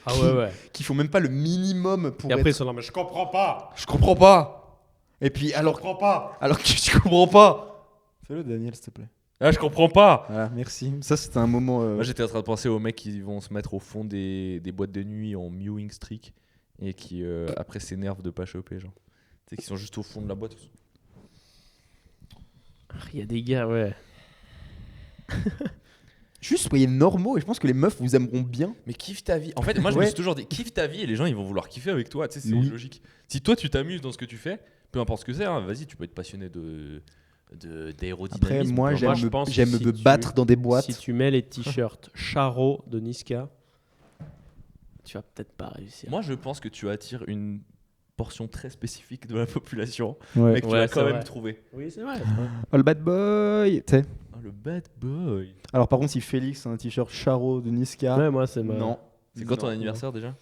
Ah ouais. qui font même pas le minimum pour Et après ils être... sont là mais je comprends pas. Je comprends pas. Et puis, alors comprends pas. que tu comprends pas. Fais-le, Daniel, s'il te plaît. Ah, je comprends pas. Voilà, merci. Ça, c'était un moment... Moi, j'étais en train de penser aux mecs qui vont se mettre au fond des boîtes de nuit en mewing streak et qui après s'énervent de pas choper, genre. sais, qui sont juste au fond de la boîte. Il y a des gars, ouais. Juste soyez normaux et je pense que les meufs vous aimeront bien. Mais kiffe ta vie. En fait, moi, je me Ouais. suis toujours dit, kiffe ta vie et les gens, ils vont vouloir kiffer avec toi. Tu sais, c'est Oui. logique. Si toi, tu t'amuses dans ce que tu fais, peu importe ce que c'est, hein, vas-y, tu peux être passionné d'aérodynamisme. Après, moi, peu j'aime importe. je pense j'aime que si me tu- battre dans des boîtes. Si tu mets les t-shirts Charo de Niska, tu vas peut-être pas réussir. Moi, je pense que tu attires une portion très spécifique de la population, Ouais. mais que tu Ouais, vas c'est quand même vrai. trouver. Oui, c'est vrai. Oh, le bad boy. Tu sais. Oh, le bad boy. Alors, par contre, si Félix a un t-shirt Charo de Niska, Ouais, moi, c'est ma... non. C'est quand ton Non. anniversaire déjà?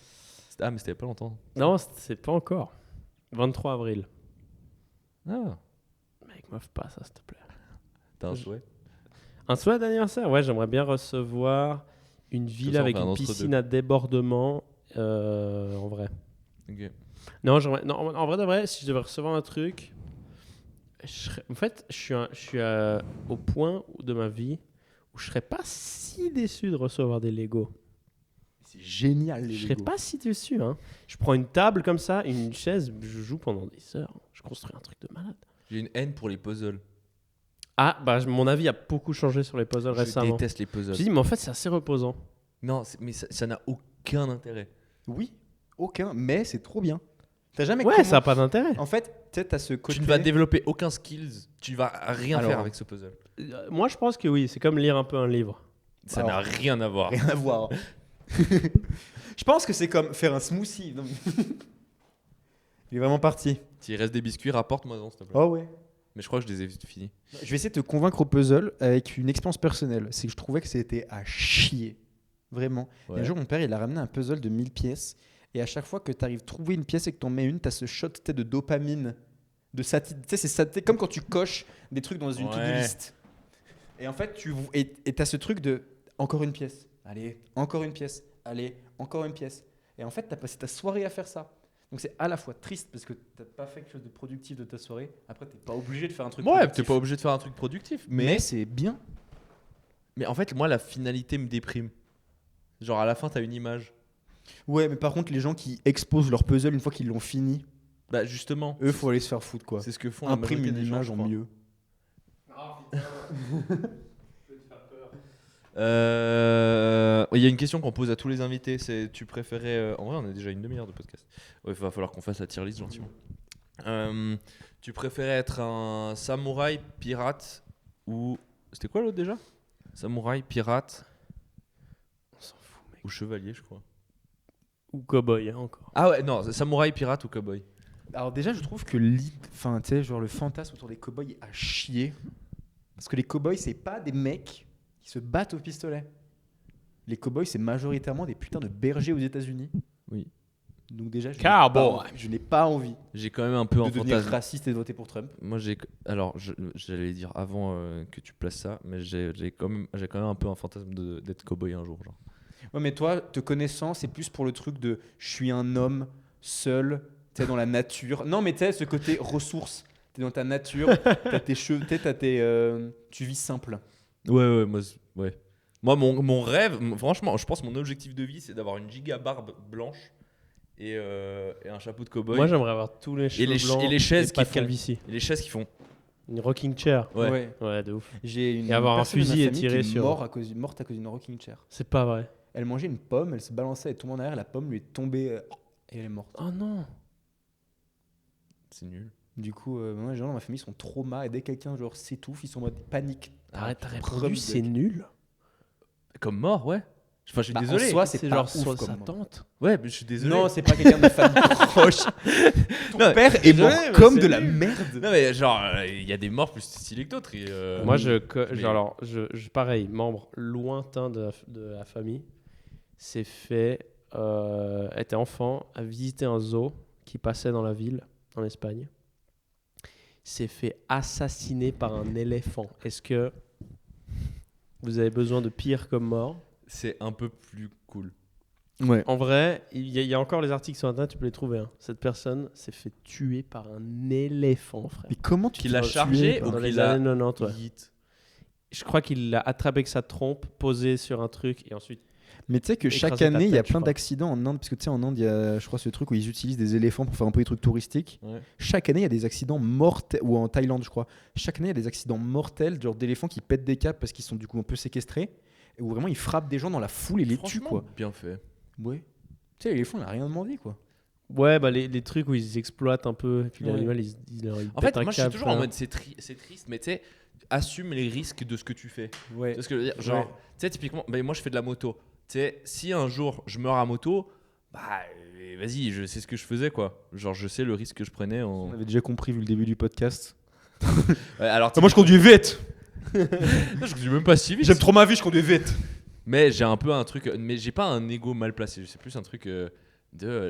Ah, mais c'était il y a pas longtemps. Non, c'est pas encore. 23 avril. Ah, Mec, m'offre pas ça, s'il te plaît. t'as un souhait? Un souhait d'anniversaire? Ouais, j'aimerais bien recevoir une villa ça, on avec fait un une entre piscine deux. à débordement. En vrai. Ok. Non, en vrai de vrai, si je devais recevoir un truc, en fait, je suis au point de ma vie où je serais pas si déçu de recevoir des Lego. C'est génial, les Je serais Lego. pas si déçu. Hein. Je prends une table comme ça, une chaise, je joue pendant des heures. Je construis un truc de malade. J'ai une haine pour les puzzles. Ah, bah mon avis a beaucoup changé sur les puzzles Je récemment. déteste les Je puzzles. me dis, mais en fait, c'est assez reposant. Non, mais ça n'a aucun intérêt. Oui, aucun, mais c'est trop bien. T'as jamais Ouais, comment- ça a pas d'intérêt. En fait, tu sais, t'as ce côté. Tu ne vas développer aucun skills, tu vas rien Alors, faire avec ce puzzle. Moi, je pense que oui, c'est comme lire un peu un livre. Ça Alors, n'a rien à voir. Rien à voir. Je pense que c'est comme faire un smoothie. Non, mais- Il est vraiment parti. S'il reste des biscuits, rapporte-moi-en, s'il te plaît. Oh ouais. Mais je crois que je les ai finis. Je vais essayer de te convaincre au puzzle avec une expérience personnelle. C'est que je trouvais que c'était à chier. Vraiment. Et Ouais. un jour, mon père, il a ramené un puzzle de 1000 pièces. Et à chaque fois que tu arrives à trouver une pièce et que tu en mets une, tu as ce shot tu sais, de dopamine. De tu sais, c'est comme quand tu coches des trucs dans une to-do Ouais. list. Et en fait, tu as ce truc de encore une pièce. Allez, encore une pièce. Allez, encore une pièce. Et en fait, tu as passé ta soirée à faire ça. Donc c'est à la fois triste parce que tu n'as pas fait quelque chose de productif de ta soirée. Après, tu n'es pas obligé de faire un truc Ouais, productif. t'es pas obligé de faire un truc productif. Mais c'est bien. Mais en fait, moi, la finalité me déprime. Genre, à la fin, t'as une image. Ouais, mais par contre, les gens qui exposent leur puzzle une fois qu'ils l'ont fini, Bah, justement, eux, faut aller se faire foutre quoi. c'est ce que font la Imprime majorité une des gens, image je en crois. mieux. Il y a une question qu'on pose à tous les invités, c'est tu préférais... En vrai, on a déjà une demi-heure de podcast. Ouais, il va falloir qu'on fasse la tier list gentiment. Tu préférais être un samouraï, pirate ou... C'était quoi l'autre déjà? Samouraï, pirate On s'en fout, mec. ou chevalier, je crois. Ou cowboy, hein, encore. Ah ouais, non, samouraï, pirate ou cowboy. Alors déjà, je trouve que enfin, tu sais, genre le fantasme autour des cowboys est à chier. Parce que les cowboys, c'est pas des mecs qui se battent au pistolet. Les cowboys, c'est majoritairement des putains de bergers aux États-Unis. Oui. Donc déjà, je n'ai Cowboy. pas envie- je n'ai pas envie J'ai quand même un peu de un devenir fantasme. raciste et de voter pour Trump. Moi, j'allais dire avant que tu places ça, mais j'ai quand même un peu un fantasme d'être cowboy un jour. Genre. Ouais, mais toi, te connaissant, c'est plus pour le truc de je suis un homme seul, tu sais, dans la nature. Non, mais tu sais, ce côté ressources. Tu es dans ta nature, t'as tes cheveux, tu vis simple. Ouais, ouais. Moi, mon rêve, franchement, je pense que mon objectif de vie, c'est d'avoir une giga barbe blanche et un chapeau de cowboy. Moi, j'aimerais avoir tous les cheveux blancs et les chaises pas qui de font- calvitie. Et les chaises qui font. Une rocking chair. Ouais. Ouais, de ouf. J'ai une Et avoir un personne de ma fusil et famille tirer qui est sur- morte à cause d'une rocking chair. C'est pas vrai. Elle mangeait une pomme, elle se balançait, elle tombait en arrière, la pomme lui est tombée et elle est morte. Oh non. C'est nul. Du coup, moi, les gens dans ma famille sont traumas et dès que quelqu'un genre s'étouffe, ils sont en mode panique. Arrête, t'as Preuve répondu, de- c'est nul. Comme mort, ouais. Enfin, je suis Bah, en désolé. soi, c'est pas genre ouf soit comme sa mort. tante. Ouais, mais je suis désolé. Non, c'est pas quelqu'un de famille proche. Ton Non, père est mort désolé, mais comme c'est de la nul. merde. Non, mais genre, il y a des morts plus stylés que d'autres. Moi, mais- alors, pareil, membre lointain de la famille, s'est fait, était enfant, a visité un zoo qui passait dans la ville, en Espagne. S'est fait assassiner par un éléphant. Est-ce que vous avez besoin de pire comme mort? C'est un peu plus cool. Ouais. En vrai, il y a encore les articles sur Internet, tu peux les trouver. Hein. Cette personne s'est fait tuer par un éléphant, frère. Mais comment tu Qu'il te l'a fais chargé tuer, ou quoi Dans qu'il les a- années 90, ouais. Yeet. Je crois qu'il l'a attrapé avec sa trompe, posé sur un truc, et ensuite Mais tu sais que chaque Écraser ta année, il y a tête, je plein crois. d'accidents en Inde. Parce que tu sais, en Inde, il y a, je crois, ce truc où ils utilisent des éléphants pour faire un peu des trucs touristiques. Ouais. Chaque année, il y a des accidents mortels. Ou en Thaïlande, je crois. Chaque année, il y a des accidents mortels, genre d'éléphants qui pètent des câbles parce qu'ils sont du coup un peu séquestrés. Et où vraiment, ils frappent des gens dans la foule et les tuent, Franchement, quoi. bien fait. Ouais. Tu sais, l'éléphant, il a rien demandé, quoi. Ouais, bah les trucs où ils exploitent un peu, et puis Ouais. l'animal, il En fait, pète un moi, je suis câble, toujours en enfin. mode c'est triste, mais tu sais, assume les risques de ce que tu fais. Ouais. Tu vois ce que je veux dire? Genre, Ouais. tu sais, typiquement, bah, moi, je fais de la moto. Tu sais, si un jour je meurs à moto, bah, vas-y, je sais ce que je faisais, quoi. Genre, je sais le risque que je prenais en. On avait déjà compris vu le début du podcast. Ouais, alors, moi, je conduis vite. je conduis même pas si vite. J'aime trop ma vie, je conduis vite. Mais j'ai un peu un truc, mais j'ai pas un ego mal placé. C'est plus un truc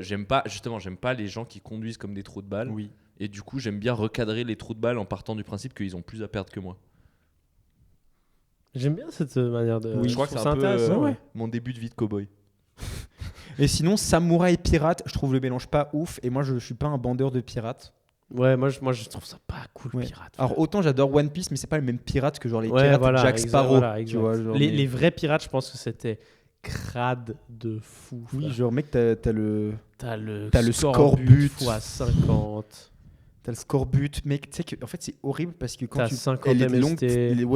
j'aime pas les gens qui conduisent comme des trous de balles. Oui. Et du coup, j'aime bien recadrer les trous de balles en partant du principe qu'ils ont plus à perdre que moi. J'aime bien cette manière de. Oui, je crois que trouve c'est un peu intéressant, ouais. mon début de vie de cowboy. Et sinon, samouraï et pirate, je trouve le mélange pas ouf. Et moi, je suis pas un bandeur de pirates. Ouais, moi je trouve ça pas cool, Ouais. pirate. Alors, autant j'adore One Piece, mais c'est pas le même pirate que genre les Ouais, pirates voilà, Jack exact, Sparrow. voilà, Tu exact. vois, genre, les, mais- les vrais pirates, je pense que c'était crade de fou. Oui, frère. genre, mec, t'as le T'as le scorbut. fois 50. T'as le scorbut, mec. Tu sais que, en fait, c'est horrible parce que quand T'as tu. 50 elle est MST. longue,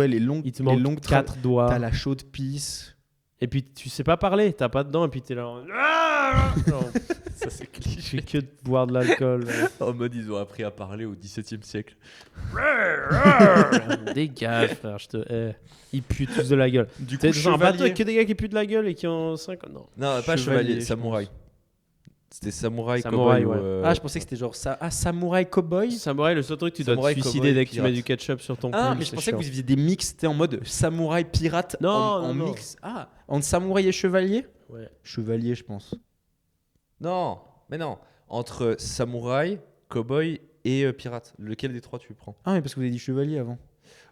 les longues. Il te les manque longues 4 doigts. T'as la chaude pisse. Et puis tu sais pas parler, t'as pas dedans, et puis t'es là. Genre, Ça, c'est je cliché. fais que de boire de l'alcool. En mode, ils ont appris à parler au XVIIe siècle. Dégage, frère, je te hais. Ils puent tous de la gueule. Du T'es coup, dans un bateau chevalier. avec que des gars qui puent de la gueule et qui ont 50. Non. Non, pas Chevalier, chevalier, je samouraï. C'était samouraï, Samouraï, cowboy. ouais. Ah, je pensais que c'était genre ça. Ah, samouraï cowboy. Samouraï, le seul truc, tu dois Samouraï, te suicider cowboy, dès que tu pirate. mets du ketchup sur ton Ah, pull, mais je c'est pensais que chiant. vous faisiez des mix, c'était en mode samouraï pirate Non, en non, non. mix. Ah, entre samouraï et chevalier. Ouais. Chevalier, je pense. Non, mais non. Entre samouraï, cowboy et pirate. Lequel des trois tu prends? Ah, mais parce que vous avez dit chevalier avant.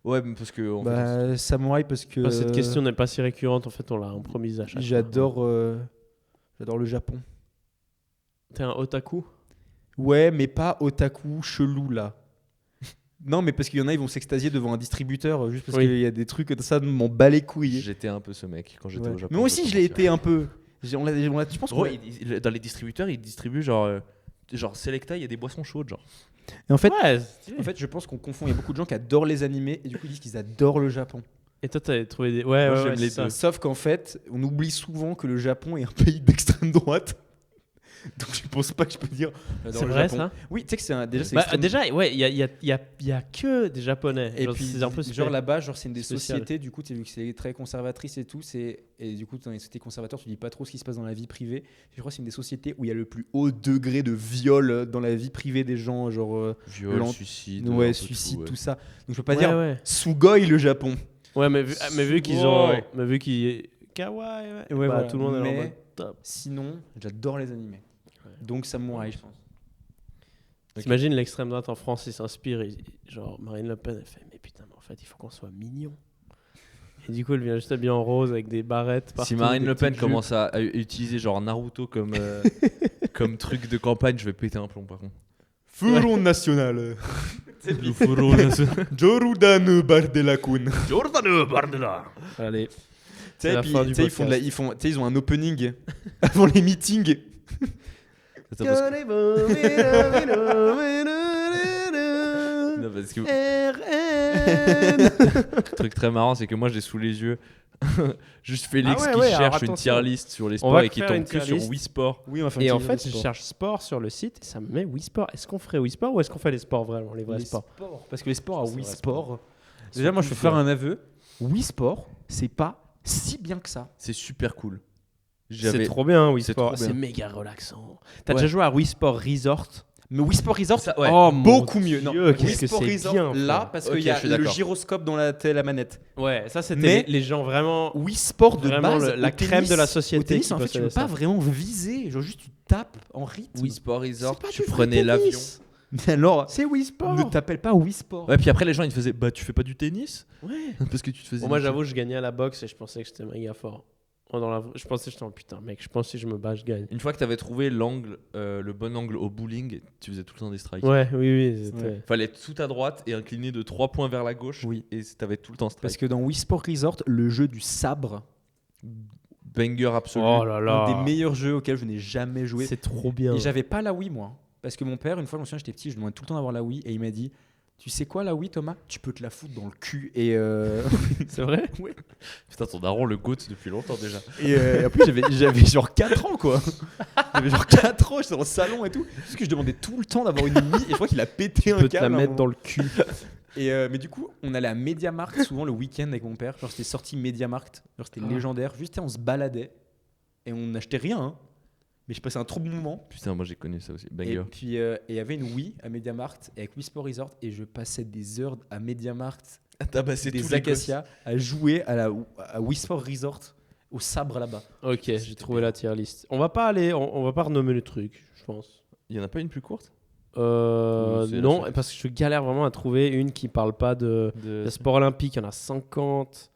Ouais, mais parce que. en fait, Bah, samouraï parce que. Bah, cette question n'est pas si récurrente, en fait, on l'a improvisée à chaque fois. J'adore le Japon. T'es un otaku? Ouais, mais pas otaku chelou là. Non, mais parce qu'il y en a, ils vont s'extasier devant un distributeur juste parce Oui. qu'il y a des trucs comme ça, m'en bat les couilles. j'étais un peu ce mec quand j'étais Ouais. au Japon. Mais moi aussi, je l'ai été un peu. Je pense Gros, qu'on dans les distributeurs, ils distribuent genre Selecta, il y a des boissons chaudes, genre. Et en fait, Ouais. je pense qu'on confond. Il y a beaucoup de gens qui adorent les animés et du coup, ils disent qu'ils adorent le Japon. Et toi, t'avais trouvé des. Ouais, Moi, ouais, j'aime ouais, les c'est ça. deux. Sauf qu'en fait, on oublie souvent que le Japon est un pays d'extrême droite. Donc je pense pas que je peux dire. j'adore C'est le vrai, Japon. ça? Oui, tu sais que c'est déjà c'est Bah, extrême- déjà, ouais, il y a que des Japonais. Et Genre, puis c'est un peu genre là-bas, genre c'est une des spécial. sociétés. Du coup, tu as vu que c'est très conservatrice et tout. Et du coup, dans les sociétés conservatrices, tu dis pas trop ce qui se passe dans la vie privée. Je crois que c'est une des sociétés où il y a le plus haut degré de viol dans la vie privée des gens, genre Viol, Lent- suicide. ouais, un peu suicide, ouais. tout ça. Donc je peux pas Ouais, dire ouais. Sugoi le Japon. Ouais, mais vu qu'ils ont. Ouais. Mais vu qu'ils. Kawaii, ouais. Ouais, Bah, voilà. tout le monde est en Mais- mode top. Sinon, j'adore les animés. Donc samouraï, je pense. Ok. T'imagines l'extrême droite en France, il s'inspire. Genre, Marine Le Pen, elle fait mais putain, mais en fait, il faut qu'on soit mignon. Et du coup, elle vient juste habillée en rose avec des barrettes. Si partout, Marine des Le Pen petites commence à utiliser genre Naruto comme, comme truc de campagne, je vais péter un plomb par contre. Front national. Le fourreau, là, ce- Jordan Bardelakun. jupes. Allez. C'est la fin du ils font de la, podcast. ils ont un opening avant les meetings. Attends, parce que- Non, parce que le truc très marrant, c'est que moi j'ai sous les yeux juste Félix Ah ouais, qui ouais, alors cherche une attention. tier list sur les On sports va et qui faire tombe une que tier sur list. Wii Sport. Oui, enfin, Et en fait, je cherche sport sur le site et ça me met Wii Sport. Est-ce qu'on ferait Wii Sport ou est-ce qu'on fait les sports vraiment, les vrais sports? Parce que les sports à C'est Wii vrai, Sport. Déjà, moi, je vais faire un aveu. Wii Sport, c'est pas si bien que ça. C'est super cool. C'est trop bien Wii c'est Sport. trop bien. C'est méga relaxant. T'as Ouais. déjà joué à Wii Sport Resort? Mais Wii Sport Resort, Ça, ouais. Oh mon beaucoup mieux. Dieu, Non, qu'est-ce Wii que Sport c'est Resort, bien, là, frère. parce Ok, qu'il y a je suis le d'accord. gyroscope dans la manette. Ouais, ça c'était Mais- les gens vraiment. Wii Sport de Vraiment base, la au crème tennis- de la Au société tennis, qui en fait, tu possédait peux pas ça. vraiment viser. Genre, juste tu tapes en rythme. Wii Sport Resort, C'est pas tu du vrai prenais l'avion. tennis. Mais alors, C'est Wii Sport. ne t'appelle pas Wii Sport. Ouais, puis après les gens ils te faisaient bah tu fais pas du tennis Ouais. parce que tu te faisais. Bon, moi niquer. j'avoue, je gagnais à la boxe et je pensais que j'étais méga fort. Je pensais, j'étais en putain, mec, je pense que si je me bats, je gagne. Une fois que t'avais trouvé l'angle, le bon angle au bowling, tu faisais tout le temps des strikes. Ouais, oui, c'était. Ouais. Fallait être sous ta droite et incliner de 3 points vers la gauche. Oui. Et t'avais tout le temps strike. Parce que dans Wii Sport Resort, le jeu du sabre, banger absolu. Oh là là. Un des meilleurs jeux auxquels je n'ai jamais joué. C'est trop bien. Et j'avais pas la Wii, moi. Parce que mon père, une fois, je me souviens, j'étais petit, je demandais tout le temps d'avoir la Wii. Et il m'a dit, tu sais quoi, la Wii, Thomas? Tu peux te la foutre dans le cul. Et C'est vrai? Putain, ton daron le goûte depuis longtemps déjà. Et en plus, j'avais genre 4 ans, quoi. J'avais genre 4 ans, j'étais dans le salon et tout. Parce que je demandais tout le temps d'avoir une Wii. Et je crois qu'il a pété un Tu peux te câble. la à un mettre moment. dans le cul. Et mais du coup, on allait à MediaMarkt souvent le week-end avec mon père. Genre, c'était sorti MediaMarkt. Genre, c'était légendaire. Juste, on se baladait. Et on n'achetait rien. Hein. Mais je passais un trop bon moment. Putain, moi j'ai connu ça aussi. Et Banger. puis, il y avait une Wii à MediaMarkt avec Wii Sport Resort. Et je passais des heures à MediaMarkt, des acacias, à jouer à Wii Sport Resort, au sabre là-bas. Ok, j'ai trouvé la tier list. On va pas on va pas renommer le truc, je pense. Il y en a pas une plus courte c'est Non, la seule. parce que je galère vraiment à trouver une qui parle pas de sport olympique. Il y en a 50.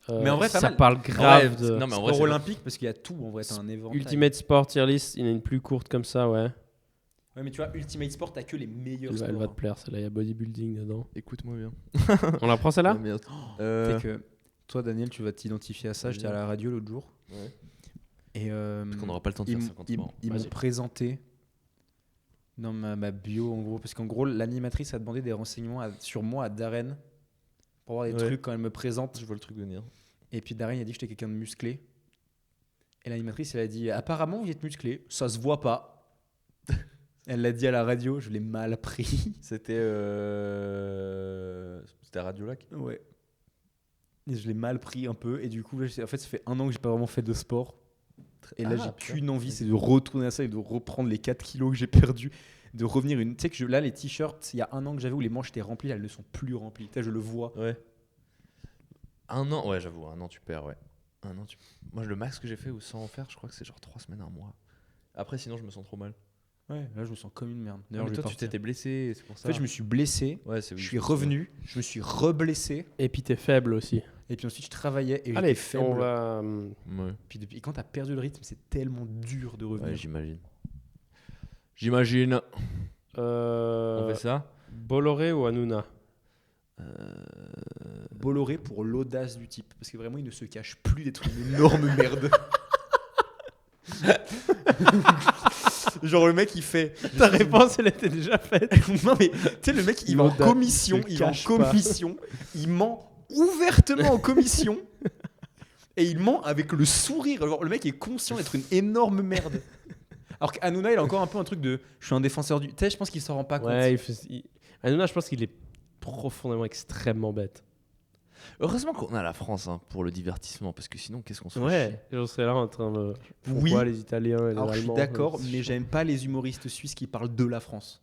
Mais en vrai, pas ça mal. parle grave Ouais, de non, mais en vrai, Sport c'est olympique, parce qu'il y a tout en vrai. T'as un éventail. Ultimate Sport tier list. Il y en a une plus courte comme ça, ouais. Ouais, mais tu vois, Ultimate Sport, t'as que les meilleurs Elle va sports. te plaire, celle-là. Il y a bodybuilding dedans. Écoute-moi bien. On la prend celle-là? Ah, merde. Tu sais que toi, Daniel, tu vas t'identifier à ça. J'étais à la radio l'autre jour. Ouais. Et Parce qu'on n'aura pas le temps de ils faire m- 50 ils- sports. ils m'ont Vas-y. présenté dans ma bio, en gros. Parce qu'en gros, l'animatrice a demandé des renseignements sur moi à Darren pour voir des Ouais. trucs quand elle me présente. Je vois le truc venir. Et puis Darren il a dit que j'étais quelqu'un de musclé. Et l'animatrice, elle a dit apparemment, vous êtes musclé, ça se voit pas. Elle l'a dit à la radio, je l'ai mal pris. C'était à Radio Lac. Ouais. Et je l'ai mal pris un peu. Et du coup, là, en fait, ça fait 1 an que j'ai pas vraiment fait de sport. Et là, j'ai qu'une envie, c'est de retourner à ça et de reprendre les 4 kilos que j'ai perdus. De revenir une. Tu sais que là, les t-shirts, il y a 1 an que j'avais où les manches étaient remplies, là, elles ne sont plus remplies. Tu sais, je le vois. Ouais. 1 an, ouais, j'avoue, 1 an tu perds, ouais. 1 an, moi, le max que j'ai fait ou sans en faire, je crois que c'est genre 3 semaines, 1 mois. Après, sinon, je me sens trop mal. Ouais, là, je me sens comme une merde. Non, D'ailleurs, mais je vais toi, tu partir. t'étais blessé, c'est pour En ça. fait, je me suis blessé. Ouais, c'est Je suis revenu, je me suis reblessé. Et puis t'es faible aussi. Et puis ensuite, je travaillais et Allez, j'étais faible. on va. Ouais, Puis quand t'as perdu le rythme, c'est tellement dur de revenir. ouais, j'imagine. J'imagine. On fait ça Bolloré ou Hanouna? Bolloré pour l'audace du type. Parce que vraiment, il ne se cache plus d'être une énorme merde. Genre, le mec, il fait. Ta réponse, elle était déjà faite. Non, mais tu sais, le mec, il va en L'audace, commission. il se Il va en cache pas. commission. Il ment ouvertement en commission. Et il ment avec le sourire. Genre, le mec est conscient d'être une énorme merde. Alors qu'Hanouna, il a encore un peu un truc de je suis un défenseur du. Tu sais, je pense qu'il s'en rend pas compte. Ouais, Hanouna, je pense qu'il est profondément extrêmement bête. Heureusement qu'on a la France hein, pour le divertissement, parce que sinon, qu'est-ce qu'on se fait Ouais, j'en serais là en train de. Oui. Pourquoi les Italiens et les Alors je suis Allemands d'accord, c'est mais chiant. j'aime pas les humoristes suisses qui parlent de la France.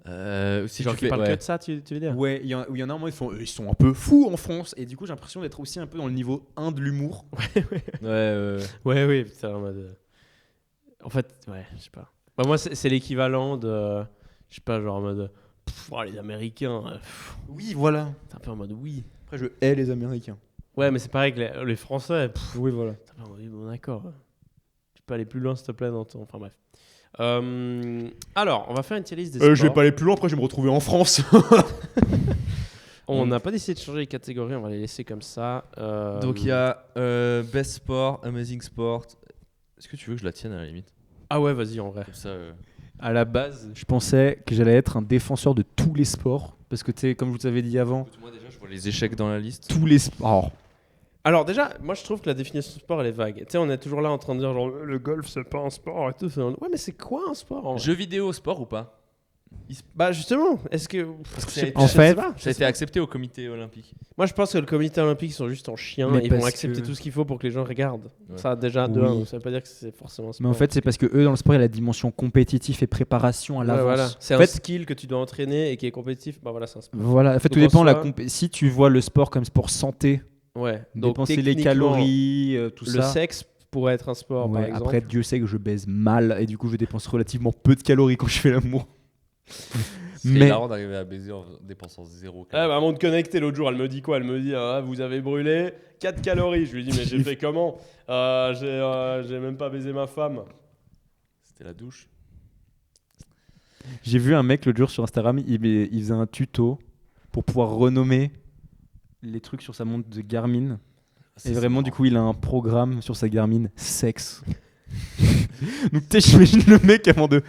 Si Genre tu qui fais, parlent ouais. que de ça, tu veux dire? Ouais, il y en a un moment, ils sont un peu fous en France. Et du coup, j'ai l'impression d'être aussi un peu dans le niveau 1 de l'humour. Ouais, oui, putain, en mode. En fait, ouais, je sais pas. Bah, moi, c'est l'équivalent de. Je sais pas, genre en mode. Oh, les Américains. Oui, voilà. C'est un peu en mode oui. Après, je hais les Américains. Ouais, mais c'est pareil que les Français. Oui, voilà. T'as pas envie, bon, d'accord. Tu peux aller plus loin, s'il te plaît, dans ton. Enfin, bref. Alors, on va faire une tier list des sports. Je vais pas aller plus loin, après je vais me retrouver en France. On n'a pas décidé de changer les catégories, on va les laisser comme ça. Donc il y a Best Sport, Amazing Sport. Est-ce que tu veux que je la tienne à la limite? Ah ouais, vas-y, en vrai. Comme ça. À la base, je pensais que j'allais être un défenseur de tous les sports. Parce que, tu sais, comme je vous avais dit avant, Moi déjà, je vois les échecs dans la liste. tous les sports. Alors déjà, moi je trouve que la définition de sport elle est vague. Tu sais, on est toujours là en train de dire genre le golf c'est pas un sport et tout. Ouais, mais c'est quoi un sport en vrai? Jeux vidéo, sport ou pas? Bah justement, est-ce que En fait, Ça a été accepté au comité olympique. moi je pense que le comité olympique ils sont juste en chien, Mais ils vont parce accepter que- tout ce qu'il faut pour que les gens regardent. Ouais. Ça déjà de Oui. un, donc ça veut pas dire que c'est forcément un sport. Mais en fait, c'est parce que eux, dans le sport, il y a la dimension compétitive et préparation à Ouais, l'avance. voilà. C'est En un fait, skill que tu dois entraîner et qui est compétitif. Bah voilà, c'est un sport. voilà. En fait, tout Donc, en dépend de soi- si tu vois le sport comme sport santé, Ouais. Donc dépenser les techniquement, calories, tout le ça. sexe pourrait être un sport par Ouais, exemple. après, Dieu sait que je baise mal et du coup, je dépense relativement peu de calories quand je fais l'amour. C'est Mais- hilarant d'arriver à baiser en dépensant 0 Ah bah, montre connectée l'autre jour, elle me dit quoi? Elle me dit vous avez brûlé 4 calories. Je lui dis mais j'ai fait comment? J'ai même pas baisé ma femme. C'était la douche. J'ai vu un mec l'autre jour sur Instagram, il faisait un tuto pour pouvoir renommer les trucs sur sa montre de Garmin. Et vraiment, du coup, il a un programme sur sa Garmin, sexe. Donc, tu sais, j'imagine le mec avant de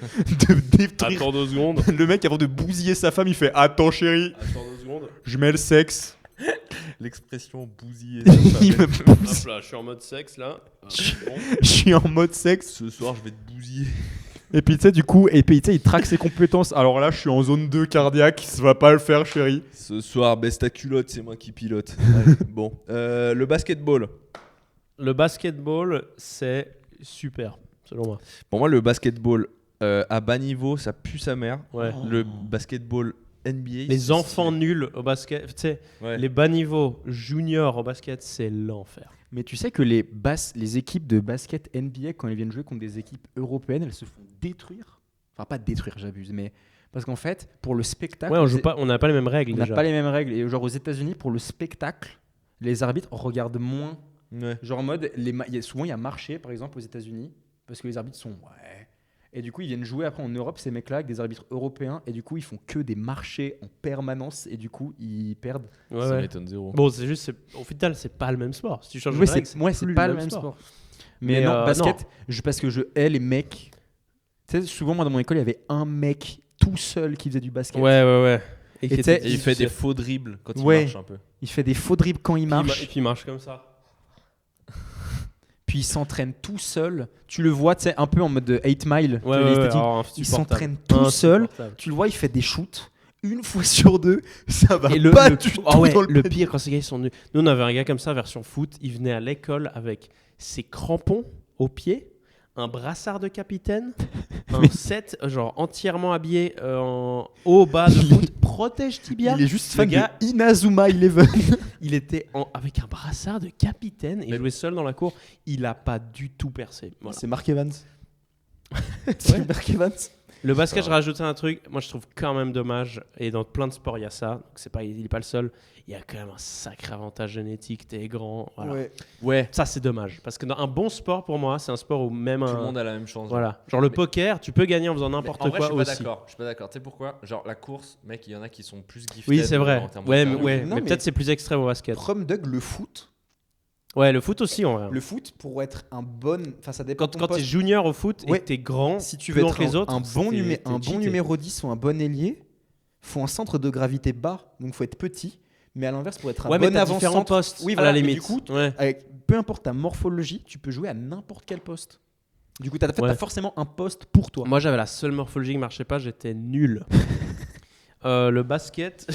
détruire. Attends 2 secondes. Le mec avant de bousiller sa femme, il fait attends chérie, Attends 2 secondes. je mets le sexe. L'expression bousiller. Il me bousille. Hop là, je suis en mode sexe là. Je suis en mode sexe. Ce soir, je vais te bousiller. Et puis tu sais, du coup, il traque ses compétences. Alors là, je suis en zone 2 cardiaque, ça va pas le faire, chérie. Ce soir, baisse ta culotte, c'est moi qui pilote. Ouais, bon. Le basketball. Le basketball, c'est super, selon moi. Pour moi, le basketball à bas niveau, ça pue sa mère. Ouais. Le basketball NBA. Les c'est enfants stylé. nuls au basket, tu sais, Ouais. les bas niveaux juniors au basket, c'est l'enfer. Mais tu sais que les équipes de basket NBA, quand elles viennent jouer contre des équipes européennes, elles se font détruire. Enfin, pas détruire, j'abuse, mais parce qu'en fait, pour le spectacle, Ouais, on n'a pas les mêmes règles on n'a déjà. pas les mêmes règles. Et genre aux États-Unis, pour le spectacle, les arbitres regardent moins. Ouais. Genre en mode, souvent il y a marché par exemple aux États-Unis, parce que les arbitres sont ouais. Et du coup, ils viennent jouer après en Europe, ces mecs-là, avec des arbitres européens, et du coup, ils font que des marchés en permanence, et du coup, ils perdent. Ouais, Ça ouais. m'étonne zéro. Bon, c'est juste, au final, c'est pas le même sport. Si tu changes Ouais, de règle, c'est plus pas le même sport. Mais non, basket, parce que je hais les mecs. Tu sais, souvent, moi, dans mon école, il y avait un mec tout seul qui faisait du basket. Ouais, ouais, ouais. Et qui tu sais, était Et il fait des difficile. faux dribbles quand il Ouais. marche un peu. Il fait des faux dribbles quand il Et marche, puis il marche comme ça. puis il s'entraîne tout seul. Tu le vois, tu sais, un peu en mode 8 Mile. Ouais, tu sais, ouais, l'esthétique. alors, Il insupportable. s'entraîne tout seul. Insupportable. Tu le vois, il fait des shoots. Une fois sur deux, ça va Et pas du tout ah ouais, dans le panier. pire quand ces gars ils sont nuls. Nous on avait un gars comme ça version foot, il venait à l'école avec ses crampons aux pieds, un brassard de capitaine, un set genre entièrement habillé en haut bas de foot, protège tibia. Il est juste Le fan gars, de Inazuma Eleven. il était avec un brassard de capitaine et il Mais- jouait seul dans la cour. Il a pas du tout percé. Voilà. C'est Mark Evans. C'est Mark Evans. Le basket, je rajoutais un truc, moi je trouve quand même dommage, et dans plein de sports il y a ça, donc il est pas le seul, il y a quand même un sacré avantage génétique, t'es grand, voilà. Ouais. Ouais. Ça c'est dommage, parce que dans un bon sport pour moi, c'est un sport où même Tout le monde a la même chance. voilà, genre le Mais- poker, tu peux gagner en faisant Mais n'importe en vrai, quoi je suis pas aussi. d'accord. Je suis pas d'accord. Tu sais pourquoi? Genre la course, mec, il y en a qui sont plus gifted. Oui, c'est vrai. en termes de Ouais, cardio. mais Non, mais- peut-être c'est plus extrême au basket. Prom Doug, le foot. Ouais, le foot aussi en vrai. Le foot, pour être un bon. Enfin, ça dépend. de ton Quand t'es poste. junior au foot et Ouais. que t'es grand, Si tu plus veux grand être que les autres, un bon cheaté. numéro 10 ou un bon ailier, faut un centre de gravité bas. Donc, faut être petit. Mais à l'inverse, pour être un Ouais, mais bon t'as différents avant-centre. postes Oui, à voilà. la mais limite. du coup, Ouais. peu importe ta morphologie, tu peux jouer à n'importe quel poste. Du coup, t'as Ouais. forcément un poste pour toi. Moi j'avais la seule morphologie qui marchait pas, j'étais nul. Le basket,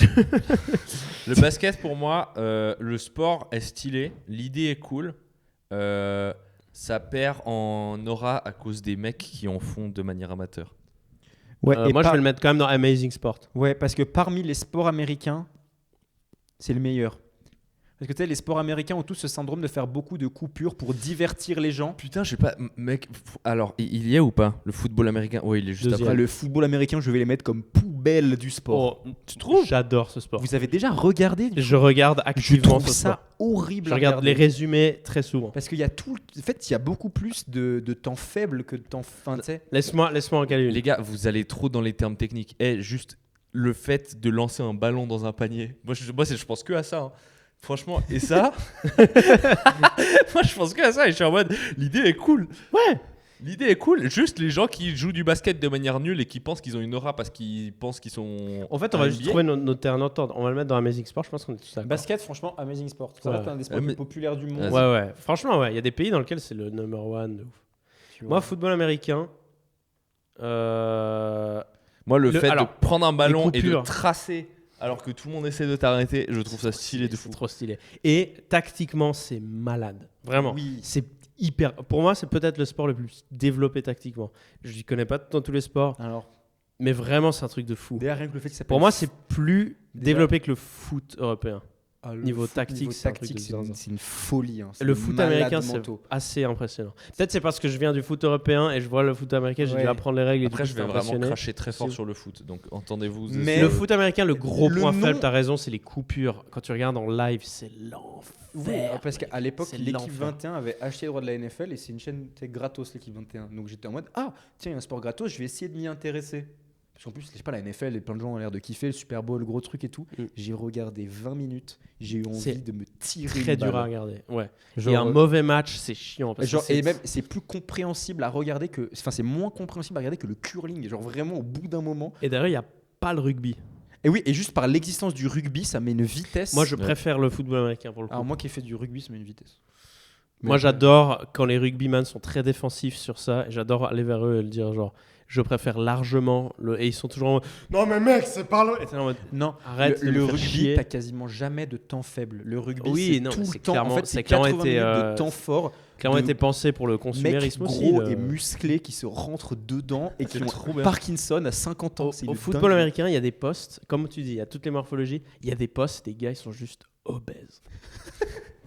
Le basket, pour moi, le sport est stylé. L'idée est cool. Ça perd en aura à cause des mecs qui en font de manière amateur. Ouais, moi je vais le mettre quand même dans Amazing Sport. Ouais, parce que parmi les sports américains, c'est le meilleur. Parce que tu sais, les sports américains ont tous ce syndrome de faire beaucoup de coupures pour divertir les gens. Putain, je sais pas, mec. Alors, il y est ou pas le football américain? Ouais, il est juste Deuxième. après. Le football américain, je vais les mettre comme poubelle du sport. Oh, tu trouves? J'adore ce sport. Vous avez déjà regardé Je regarde Je activement trouve ce sport. ça horrible. Je à regarde regarder. les résumés très souvent. Parce qu'il y a tout. En fait, il y a beaucoup plus de temps faible que de temps fin. Tu sais. Laisse-moi en caler une. Les gars, vous allez trop dans les termes techniques. Juste le fait de lancer un ballon dans un panier. Moi, je pense que à ça. Hein. Franchement, et ça, moi je pense que à ça et je suis en mode, l'idée est cool. Ouais. L'idée est cool. Juste les gens qui jouent du basket de manière nulle et qui pensent qu'ils ont une aura parce qu'ils pensent qu'ils sont. En fait, on à va NBA. juste trouver notre terrain d'entente. On va le mettre dans Amazing Sport. Je pense qu'on est tous d'accord. Basket, franchement, Amazing Sport. Ça Ouais. va être un des sports les Mais- plus populaires du monde. Vas-y. Ouais. Franchement, ouais. Il y a des pays dans lesquels c'est le number one. De ouf. Tu vois. Moi, football américain. Moi, le fait alors, de prendre un ballon et de coupures. tracer alors que tout le monde essaie de t'arrêter, je trouve ça stylé de C'est fou. trop stylé. Et tactiquement, c'est malade. Vraiment. Oui. C'est hyper. Pour moi, c'est peut-être le sport le plus développé tactiquement. Je ne connais pas dans tous les sports, Alors, mais vraiment, c'est un truc de fou. déjà, rien que le fait que ça Pour moi, c'est plus Déjà- développé que le foot européen. le niveau foot, tactique, c'est un truc de c'est zinzin. c'est une folie. Hein. C'est Le des foot malades américain, c'est mentaux. assez impressionnant. Peut-être c'est parce que je viens du foot européen et je vois le foot américain, j'ai Ouais. dû apprendre les règles. Et Après, du coup, je vais j'étais vraiment impressionné. cracher très fort C'est- sur le foot. Donc, entendez-vous. Mais- Le foot américain, le gros Le point nom- faible, t'as raison, c'est les coupures. Quand tu regardes en live, c'est l'enfer. Oui, parce qu'à l'époque, C'est l'équipe l'enfer. 21 avait acheté les droits de la NFL et c'est une chaîne gratos, l'équipe 21. Donc j'étais en mode, ah, tiens, il y a un sport gratos, je vais essayer de m'y intéresser. Parce qu'en plus, je sais pas, la NFL, plein de gens ont l'air de kiffer le Super Bowl, le gros truc et tout. Mm. J'ai regardé 20 minutes, j'ai eu envie C'est de me tirer Très une dur balle. à regarder. Ouais. Genre, Et un mauvais match, c'est chiant. Parce genre, que c'est- et même, c'est plus compréhensible à regarder que. Enfin, c'est moins compréhensible à regarder que le curling. Genre, vraiment, au bout d'un moment. Et d'ailleurs, il n'y a pas le rugby. Et oui, et juste par l'existence du rugby, ça met une vitesse. Moi, je préfère le football américain pour le coup. Alors, moi qui ai fait du rugby, ça met une vitesse. Moi, j'adore quand les rugbyman sont très défensifs sur ça. Et j'adore aller vers eux et le dire genre, je préfère largement le. Et ils sont toujours en mode, non mais mec, c'est pas le. Et t'es en mode, Non, arrête le de me faire rugby, chier. t'as quasiment jamais de temps faible. Le rugby, Oui, c'est non, tout c'est le temps. clairement- En fait, c'est c'est clairement 80 été, minutes de temps fort. Clairement de été pensé pour le Mecs consumérisme aussi. gros le- et musclés qui se rentrent dedans et qui C'est ont trop bien. Parkinson à 50 ans. C'est Au une football dinguerie. américain, il y a des postes, comme tu dis, il y a toutes les morphologies. Il y a des postes, des gars, ils sont juste obèses.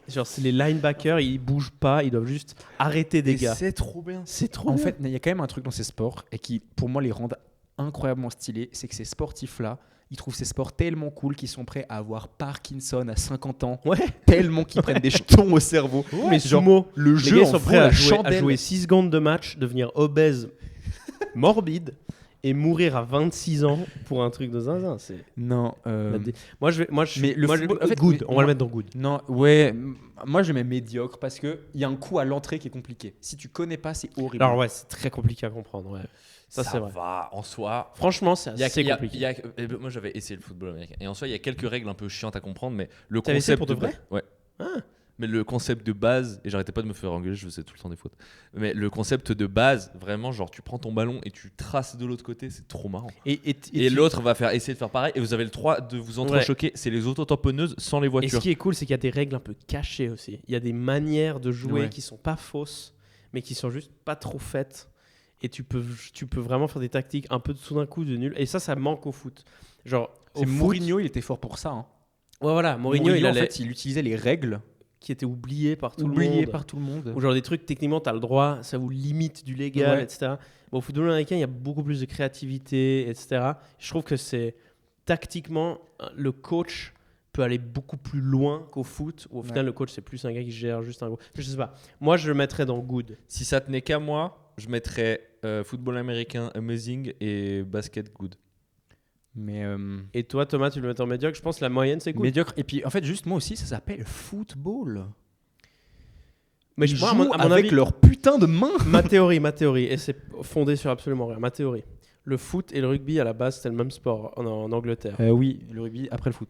Genre, c'est les linebackers, ils bougent pas, ils doivent juste arrêter des gars. C'est trop bien. C'est trop En bien. fait, il y a quand même un truc dans ces sports et qui, pour moi, les rendent incroyablement stylés. C'est que ces sportifs-là, ils trouvent ces sports tellement cool qu'ils sont prêts à avoir Parkinson à 50 ans, Ouais, tellement qu'ils prennent des jetons au cerveau. mais genre, sumo, le les jeu gars en ils sont vaut prêts la à jouer chandelle. 6 secondes de match, devenir obèse, morbide et mourir à 26 ans pour un truc de zinzin. C'est Non, moi je mais le moi, football- en fait, good, mais on va moi- le mettre dans good. non, ouais. Moi, je mets médiocre parce que il y a un coup à l'entrée qui est compliqué. Si tu connais pas, c'est horrible. Alors ouais, c'est très compliqué à comprendre. Ouais. Ça c'est vrai. va en soi. Franchement, c'est Il y a- assez il y a- compliqué. il y a- moi j'avais essayé le football américain et en soi il y a quelques règles un peu chiantes à comprendre mais le T'avais essayé concept pour de vrai ouais. Ah. Mais le concept de base et j'arrêtais pas de me faire engueuler, je faisais tout le temps des fautes. Mais le concept de base, vraiment genre tu prends ton ballon et tu traces de l'autre côté, c'est trop marrant. Et tu- l'autre va essayer de faire pareil et vous avez le droit de vous entrechoquer, c'est les autotamponneuses sans les Et ce voitures. qui est cool, c'est qu'il y a des règles un peu cachées aussi. Il y a des manières de jouer Ouais. qui sont pas fausses, mais qui sont juste pas trop faites. Et tu peux vraiment faire des tactiques un peu tout d'un coup de nul. Et ça manque au foot. Genre, au C'est foot- Mourinho, il était fort pour ça. Hein. Ouais, voilà, Mourinho, il en allait, fait, il utilisait les règles qui étaient oubliées par tout le oubliées monde. par tout le monde. Ou genre des trucs, techniquement, tu as le droit, ça vous limite du légal, Ouais. etc. Bon, au football américain, il y a beaucoup plus de créativité, etc. Je trouve que c'est tactiquement, le coach peut aller beaucoup plus loin qu'au foot, où au final, le coach, c'est plus un gars qui gère juste un gros. Je sais pas. Moi, je le mettrais dans good. Si ça tenait qu'à moi, je mettrais football américain amazing et basket good. Mais Et toi, Thomas, tu le mets en médiocre. Je pense que la moyenne, c'est good. médiocre. Et puis, en fait, juste moi aussi, ça s'appelle football. Mais Ils moi, jouent à mon avec avis, leur putain de main. ma théorie, et c'est fondé sur absolument rien. Ma théorie. Le foot et le rugby, à la base, c'était le même sport en Angleterre. Oui, le rugby après le foot.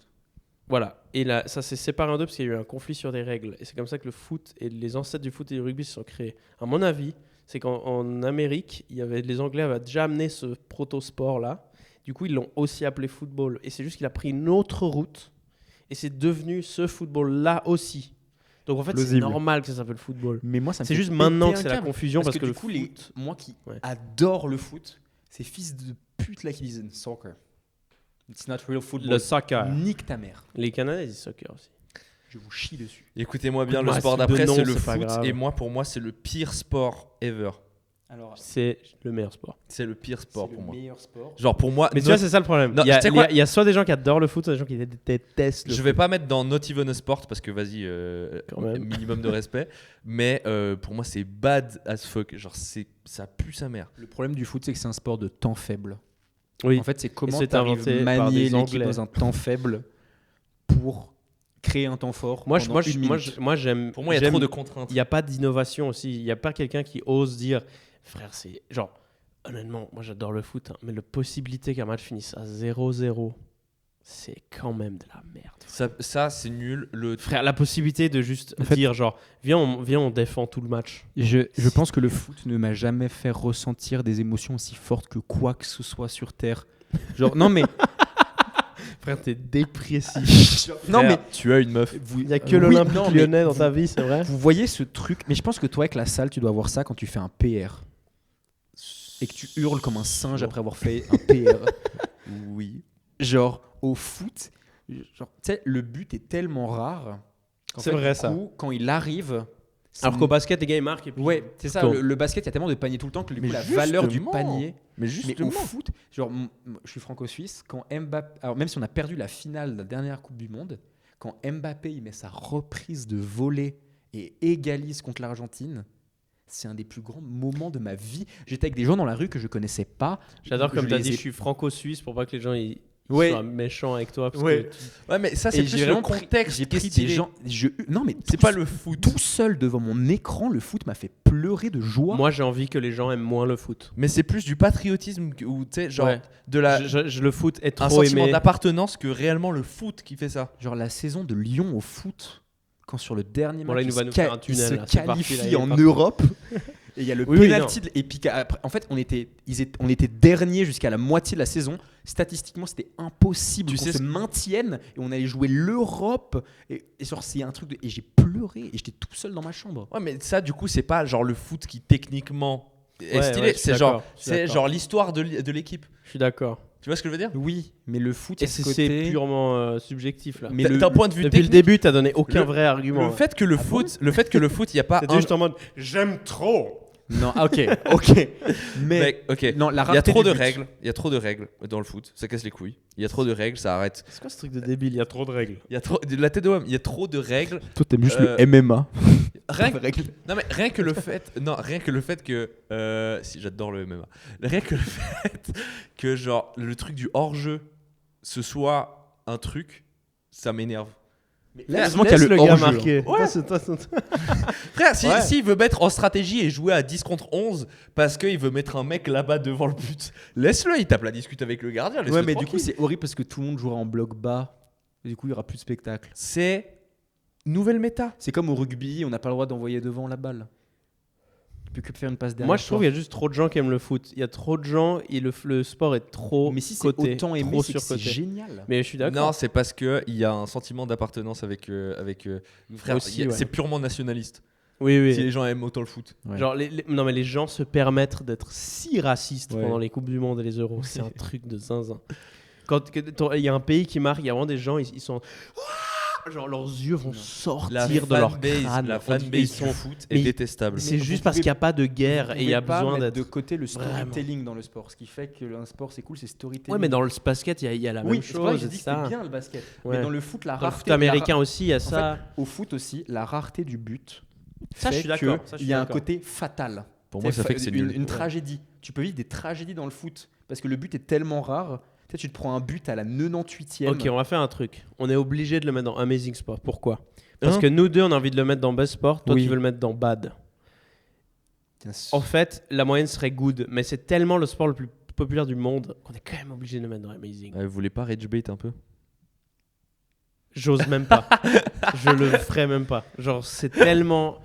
Voilà. Et là, ça s'est séparé en deux parce qu'il y a eu un conflit sur des règles. Et c'est comme ça que le foot et les ancêtres du foot et du rugby se sont créés. À mon avis, c'est qu'en Amérique, les Anglais avaient déjà amené ce proto-sport-là. Du coup, ils l'ont aussi appelé football. Et c'est juste qu'il a pris une autre route. Et c'est devenu ce football-là aussi. Donc en fait, c'est Plausible. normal que ça s'appelle football. Mais moi, ça me C'est fait juste péter maintenant un que c'est la câble. confusion parce que du le coup, foot... moi qui Ouais. adore le foot, ces fils de pute là qui disent soccer. It's not real football. Le soccer. Nique ta mère. Les Canadiens, ils disent soccer aussi. Je vous chie dessus. Écoutez-moi bien, le Écoute-moi, sport ce d'après de nom, c'est le c'est pas foot grave. et moi pour moi c'est le pire sport ever. Alors, C'est le meilleur sport. C'est le pire sport c'est pour le moi. meilleur sport. Genre pour moi, Mais tu vois, c'est ça le problème. Non, Il y, a, tu sais il y a- quoi il y a soit des gens qui adorent le foot, soit des gens qui détestent le je foot. vais pas mettre dans Not Even a Sport parce que vas-y, Quand même. minimum de respect. Mais pour moi, c'est bad as fuck. Genre, ça pue sa mère. Le problème du foot, c'est que c'est un sport de temps faible. Oui. En fait, c'est comment c'est tu arrives inventé à par manier des l'équipe Anglais. dans un temps faible pour créer un temps fort. Moi, pendant une minute. j'aime. Pour moi, il y a j'aime- trop de contraintes. Il n'y a pas d'innovation aussi. Il n'y a pas quelqu'un qui ose dire, frère, c'est genre, honnêtement, moi j'adore le foot, hein, mais la possibilité qu'un match finisse à 0-0, c'est quand même de la merde. Ça, c'est nul. Frère, la possibilité de juste En fait- dire, genre, viens, on défend tout le match. Je pense que le foot ne m'a jamais fait ressentir des émotions aussi fortes que quoi que ce soit sur Terre. Genre, non mais... Frère, t'es dépressif. non mais... tu as une meuf. Il n'y a que Oui, l'Olympique non, mais lyonnais dans vous- ta vie, c'est vrai. Vous voyez ce truc, mais je pense que toi avec la salle, tu dois voir ça quand tu fais un PR et que tu hurles comme un singe après avoir fait un PR. Oui. Genre au foot, genre tu sais, le but est tellement rare. qu'en C'est fait, vrai, du ça. coup, quand il arrive, c'est- Alors qu'au basket, les gars, ils marquent. Et puis... ouais, c'est ça. Tourne. Le basket, il y a tellement de paniers tout le temps que du coup, Mais la valeur du justement. panier. Mais Mais justement. au foot, genre, je suis franco-suisse. Quand Mbappé, alors même si on a perdu la finale de la dernière Coupe du Monde, quand Mbappé il met sa reprise de volée et égalise contre l'Argentine, c'est un des plus grands moments de ma vie. J'étais avec des gens dans la rue que je connaissais pas. J'adore comme Je tu as les dit, ai- je suis franco-suisse pour pas que les gens ils Ouais. soient méchants avec toi. Parce Ouais. que tu- Ouais, mais ça, c'est Et plus j'ai le vraiment contexte. j'ai qui est pris des stylé. gens. Non, mais C'est pas le foot. tout seul devant mon écran, le foot m'a fait pleurer de joie. Moi, j'ai envie que les gens aiment moins le foot. Mais c'est plus du patriotisme ou tu sais, genre Ouais. de la. Le foot est Un trop sentiment aimé. d'appartenance que réellement le foot qui fait ça. Genre la saison de Lyon au foot, quand sur le dernier Bon, match là, il va nous faire un il tunnel, se là, c'est parti, qualifie là, il est en parti. Europe. Et il y a le Oui, oui, penalty et puis après, en fait on était dernier jusqu'à la moitié de la saison. Statistiquement c'était impossible Tu qu'on sais se ce- maintienne et on allait jouer l'Europe et genre c'est un truc et j'ai pleuré et j'étais tout seul dans ma chambre. Ouais, mais ça, du coup, c'est pas genre le foot qui techniquement est Ouais, stylé. ouais, je suis c'est genre, d'accord, je suis c'est d'accord. genre l'histoire de l'équipe. Je suis d'accord. Tu vois ce que je veux dire? Oui, mais le foot il y Et a ce c'est côté purement subjectif là. mais D'un point de vue Depuis le technique, début, t'as donné aucun le- vrai argument. le fait que le foot, il y a pas T'étais un. juste en mode j'aime trop. Non, ok. Mais Mec, ok. non, la Il y a rareté trop du de but. règles. Il y a trop de règles dans le foot. Ça casse les couilles. Il y a trop de règles. Ça arrête. C'est quoi ce truc de débile? Il y a trop de règles. Il y a trop de la tête de homme. Il y a trop de règles. Toi t'aimes juste Euh, le MMA. Rien que- Règle. Non mais rien que le fait, que si j'adore le MMA, rien que le fait que genre le truc du hors-jeu ce soit un truc, ça m'énerve. Heureusement qu'il y a le gars hors-jeu, marquer. Ouais. Toi, Frère, s'il veut mettre en stratégie et jouer à 10 contre 11 parce qu'il veut mettre un mec là-bas devant le but, laisse-le, il tape la discute avec le gardien. Ouais, mais du coup, c'est horrible parce que tout le monde jouera en bloc bas. Et du coup, il y aura plus de spectacle. c'est nouvelle méta. C'est comme au rugby, on n'a pas le droit d'envoyer devant la balle. Tu peux que faire une passe derrière. Moi, je trouve qu'il y a juste trop de gens qui aiment le foot. Il y a trop de gens et le sport est trop Mais si c'est coté, autant aimé, trop c'est que c'est surcoté. génial. Mais je suis d'accord. Non, c'est parce que il y a un sentiment d'appartenance avec frère. Aussi, ouais. C'est purement nationaliste. Oui, oui. Si les gens aiment autant le foot. Ouais. Genre, non, mais les gens se permettent d'être si racistes Ouais. pendant les Coupes du Monde et les Euros. C'est un truc de zinzin. Quand il y a un pays qui marque, il y a vraiment des gens, ils sont. Genre, leurs yeux vont sortir de leur crâne. La Ils fanbase sont- du foot mais est détestable. C'est vous juste parce pouvez- qu'il n'y a pas de guerre et il y a besoin de d'être. côté le Vraiment. storytelling dans le sport. Ce qui fait que un sport, c'est cool, c'est storytelling. Ouais, mais dans le basket, il y a la oui, même c'est pour ça que chose. j'ai dit que ça. c'était bien le basket. Ouais. Mais dans le foot, la Dans le rareté. foot américain aussi, il y a En ça. Au foot aussi, la rareté du but. Ça, je fait suis d'accord. que Ça, je suis Il y a un d'accord. côté fatal. Pour moi, ça fait que c'est nul. Une tragédie. Tu peux vivre des tragédies dans le foot parce que le but est tellement rare. Tu sais, tu te prends un but à la 98e. Ok, on va faire un truc. On est obligé de le mettre dans Amazing Sport. Pourquoi? Parce Hein que nous deux, on a envie de le mettre dans Best Sport. Toi, Oui. tu veux le mettre dans Bad. Bien sûr. En fait, la moyenne serait Good. Mais c'est tellement le sport le plus populaire du monde qu'on est quand même obligé de le mettre dans Amazing. Vous voulez pas rage bait un peu? J'ose même pas. Je le ferai même pas. Genre, c'est tellement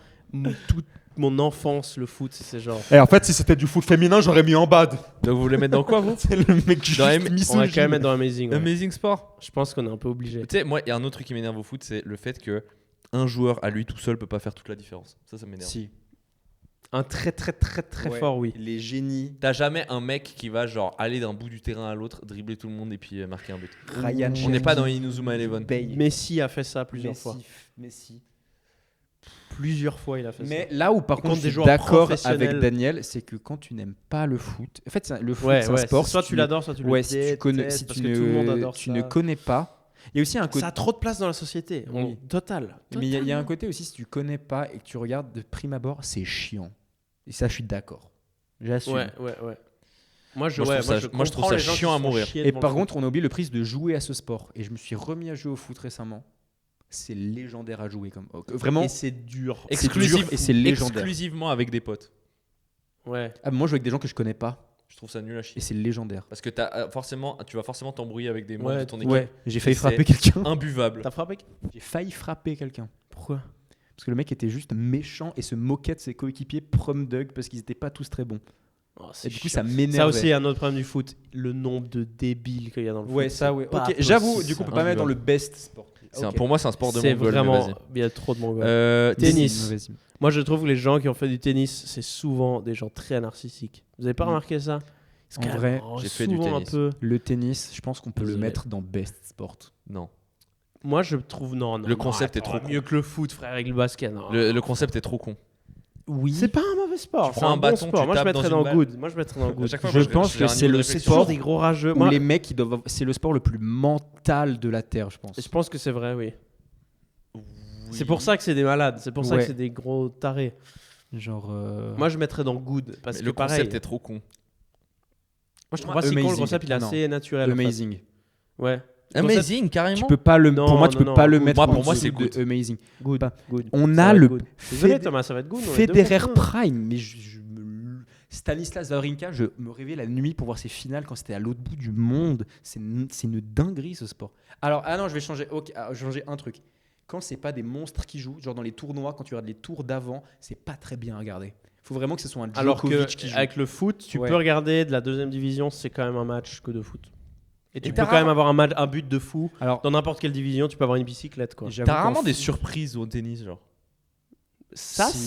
toute mon enfance, le foot. C'est genre. Et en fait, si c'était du foot féminin, j'aurais mis en bad. Donc vous voulez mettre dans quoi vous? C'est le mec juste Dans M- On va quand misogyne. même mettre dans Amazing. ouais. Amazing Sport. Je pense qu'on est un peu obligé. Tu sais, moi, il y a un autre truc qui m'énerve au foot, c'est le fait que un joueur à lui tout seul peut pas faire toute la différence. Ça m'énerve. Si. Un très, très, très, très Ouais. fort, oui. Les génies. T'as jamais un mec qui va genre aller d'un bout du terrain à l'autre, dribbler tout le monde et puis marquer un but. Ryan On n'est pas dans Cherky, Inuzuma Eleven. Bale. Messi a fait ça plusieurs Messi, fois. Messi. Plusieurs fois, il a fait Mais ça. là où par Contre contre je des suis joueurs d'accord professionnels. avec Daniel, c'est que quand tu n'aimes pas le foot, en fait le foot Ouais, c'est un ouais. sport. Soit si tu l'adores, soit tu le ouais, si tu connais, détestes, si parce tu que tout le monde adore tu ça. ne connais pas. Il y a aussi un côté. Ça a trop de place dans la société. Oui. Total. Mais il y a un côté aussi si tu connais pas et que tu regardes de prime abord, c'est chiant. Et ça, je suis d'accord. J'assume. Ouais. Moi, je Moi, je trouve ça- moi, je trouve comprends ça les gens qui chiant à se font mourir. chier Et devant par le foot. contre, on a oublié le prix de jouer à ce sport. Et je me suis remis à jouer au foot récemment. C'est légendaire à jouer comme. Vraiment. Et c'est dur. C'est dur et c'est légendaire. Exclusivement avec des potes. Ouais. Ah, moi, je joue avec des gens que je connais pas. Je trouve ça nul à chier. Et c'est légendaire. Parce que tu vas forcément t'embrouiller avec des membres Ouais, de ton équipe. Ouais, j'ai failli C'est frapper quelqu'un. Imbuvable. T'as frappé? J'ai failli frapper quelqu'un. Pourquoi? Parce que le mec était juste méchant et se moquait de ses coéquipiers prom dug parce qu'ils étaient pas tous très bons. Oh, Et c'est du coup, chiant. ça m'énervait. Ça aussi, un autre problème du foot. Le nombre de débiles qu'il y a dans le foot. Ouais, ça, ouais. pas Ok, j'avoue, possible. du coup, on peut C'est pas mettre dans le imbuvable. best sport. Ok. Pour moi, c'est un sport de C'est mongol, mais vraiment. vas-y. Il y a trop de mongols. Tennis. Tennis. Moi, je trouve que les gens qui ont fait du tennis, c'est souvent des gens très narcissiques. Vous avez pas Mm. remarqué ça? C'est En quand même vrai, j'ai fait du souvent tennis. un peu. Le tennis, je pense qu'on peut le Désolé. mettre dans best sport. Non. Moi, je trouve non. Le concept est attends, trop mieux que le foot, frère, avec le basket. Non. Le concept est trop con. Oui. C'est pas un mauvais sport. Tu C'est prends un un bon bâton, sport. tu Moi, je tapes mettrais dans dans une balle. good. Moi, je mettrais dans À good. chaque fois, Je moi, pense j'ai que un c'est niveau de le réflexion. Toujours des gros rageux. Où Moi, les mecs, c'est le sport le plus mental de la terre, je pense. je pense que c'est vrai, oui. Oui. C'est pour ça que c'est des malades. C'est pour ça que Ouais. c'est des gros tarés. Genre. Moi, je mettrais dans good. Parce Mais que le pareil. concept est trop con. Moi, je trouve Moi, pas si con le amazing. concept, il est Non. assez naturel. en fait. Amazing. Ouais. Amazing, carrément. Tu peux pas le. Non, Pour moi, tu non, peux pas non, le good. mettre. Moi, pour en moi, dessous c'est de good. Amazing. Good. Pas- Good. On Ça a va le être good. Désolé, Fédé- Thomas, ça va être good. on est deux Federer contre un. Prime, mais Stanislas Wawrinka, je me réveillais la nuit pour voir ses finales quand c'était à l'autre bout du monde. C'est une dinguerie ce sport. Alors, non, je vais changer. Ok, je vais changer un truc. Quand c'est pas des monstres qui jouent, genre dans les tournois, quand tu regardes les tours d'avant, c'est pas très bien à regarder. Faut vraiment que ce soit un Alors Djokovic que qui joue. avec le foot, tu Ouais. peux regarder de la deuxième division, c'est quand même un match que de foot. Et tu Et peux t'as quand même avoir un but de fou. Alors, Dans n'importe quelle division, tu peux avoir une bicyclette. Quoi. j'avoue T'as qu'en rarement des foot- surprises au tennis, genre. Ça, Si.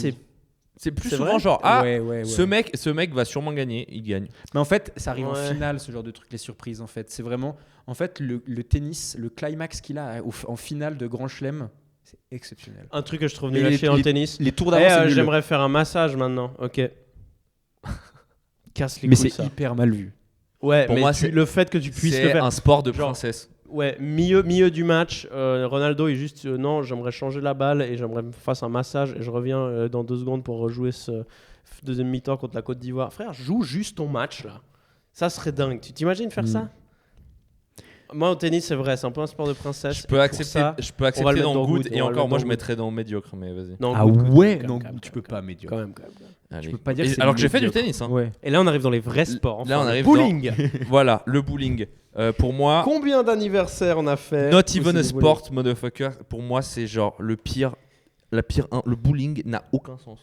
c'est Plus C'est souvent, vrai genre, Ouais. ce mec va sûrement gagner, il gagne. Mais en fait, ça arrive en Ouais. finale, ce genre de truc, les surprises. En fait, c'est vraiment, en fait, le tennis, le climax qu'il a en finale de Grand Chelem, c'est exceptionnel. un truc que je trouve Mais nul à les- chier dans le les- tennis. Les tours d'avant, c'est nul. J'aimerais faire un massage maintenant. Ok. Casse les Mais couilles, c'est ça. hyper mal vu. Ouais, Pour mais moi, c'est- le fait que tu puisses le C'est faire. un sport de Genre- princesse. Ouais, milieu du match, Ronaldo est juste non, j'aimerais changer la balle et j'aimerais me fasse un massage et je reviens dans 2 secondes pour rejouer ce deuxième mi-temps contre la Côte d'Ivoire. Frère, joue juste ton match là. Ça serait dingue. Tu t'imagines faire ça? Moi au tennis, c'est vrai, c'est un peu un sport de princesse. Je peux Et pour accepter, ça, je peux on va accepter le mettre dans dans good, good, et on va le encore, mettre moi dans je good. mettrais dans médiocre, mais vas-y. non, Ah good, good, ouais, good, non, quand même, tu peux pas médiocre. quand même. Allez. Je peux pas dire Et- que c'est alors que j'ai fait du médiocre. tennis. Hein. Ouais. Et là, on arrive dans les vrais sports. Là, on enfin, arrive bowling. Voilà, le bowling. Pour moi, Combien d'anniversaires on a fait? not Aussi even a de sport, motherfucker. Pour moi, c'est genre le pire. Le bowling n'a aucun sens.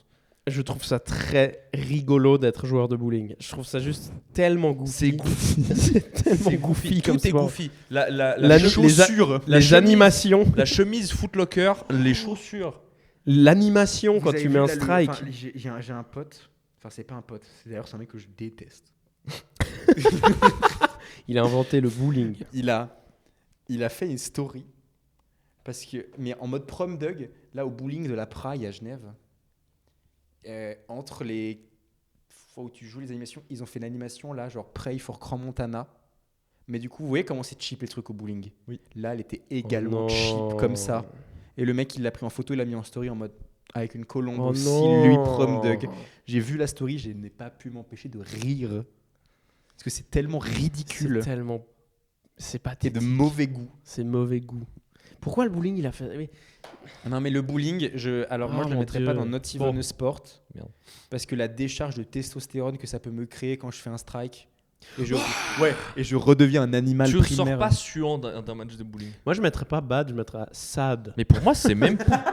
Je trouve ça très rigolo d'être joueur de bowling. Je trouve ça juste tellement goofy. C'est goofy. C'est tellement goofy comme Tout est sport. goofy. La La- chaussure, la Les chemise, animations, la chemise Footlocker, les chaussures. l'animation quand Vous tu avez mets vu un là, strike. J'ai un pote. Enfin, c'est pas un pote. C'est un mec que je déteste. Il a inventé le bowling. Il a fait une story parce que, mais en mode prom dog, là au bowling de la Praille à Genève, entre les fois où tu joues les animations, ils ont fait une animation là, genre Pray for Grand Montana. Mais du coup, vous voyez comment c'est cheap les trucs au bowling. Oui. Là, elle était également Oh non. cheap comme ça. Et le mec, il l'a pris en photo, il l'a mis en story en mode avec une colombe Oh aussi, non. lui prom dog. J'ai vu la story, je n'ai pas pu m'empêcher de rire parce que c'est tellement ridicule C'est tellement. C'est et pathétique. de mauvais goût. C'est mauvais goût. Pourquoi le bowling il a fait. Mais- Non mais le bowling, alors moi Oh je le mon mettrais Dieu. pas dans Not Even Bon. a Sport Merde. parce que la décharge de testostérone que ça peut me créer quand je fais un strike et je redeviens un animal Tu primaire. sors pas suant d'un match de bowling. Moi je mettrais pas bad, je mettrais sad. Mais pour moi, c'est même pas.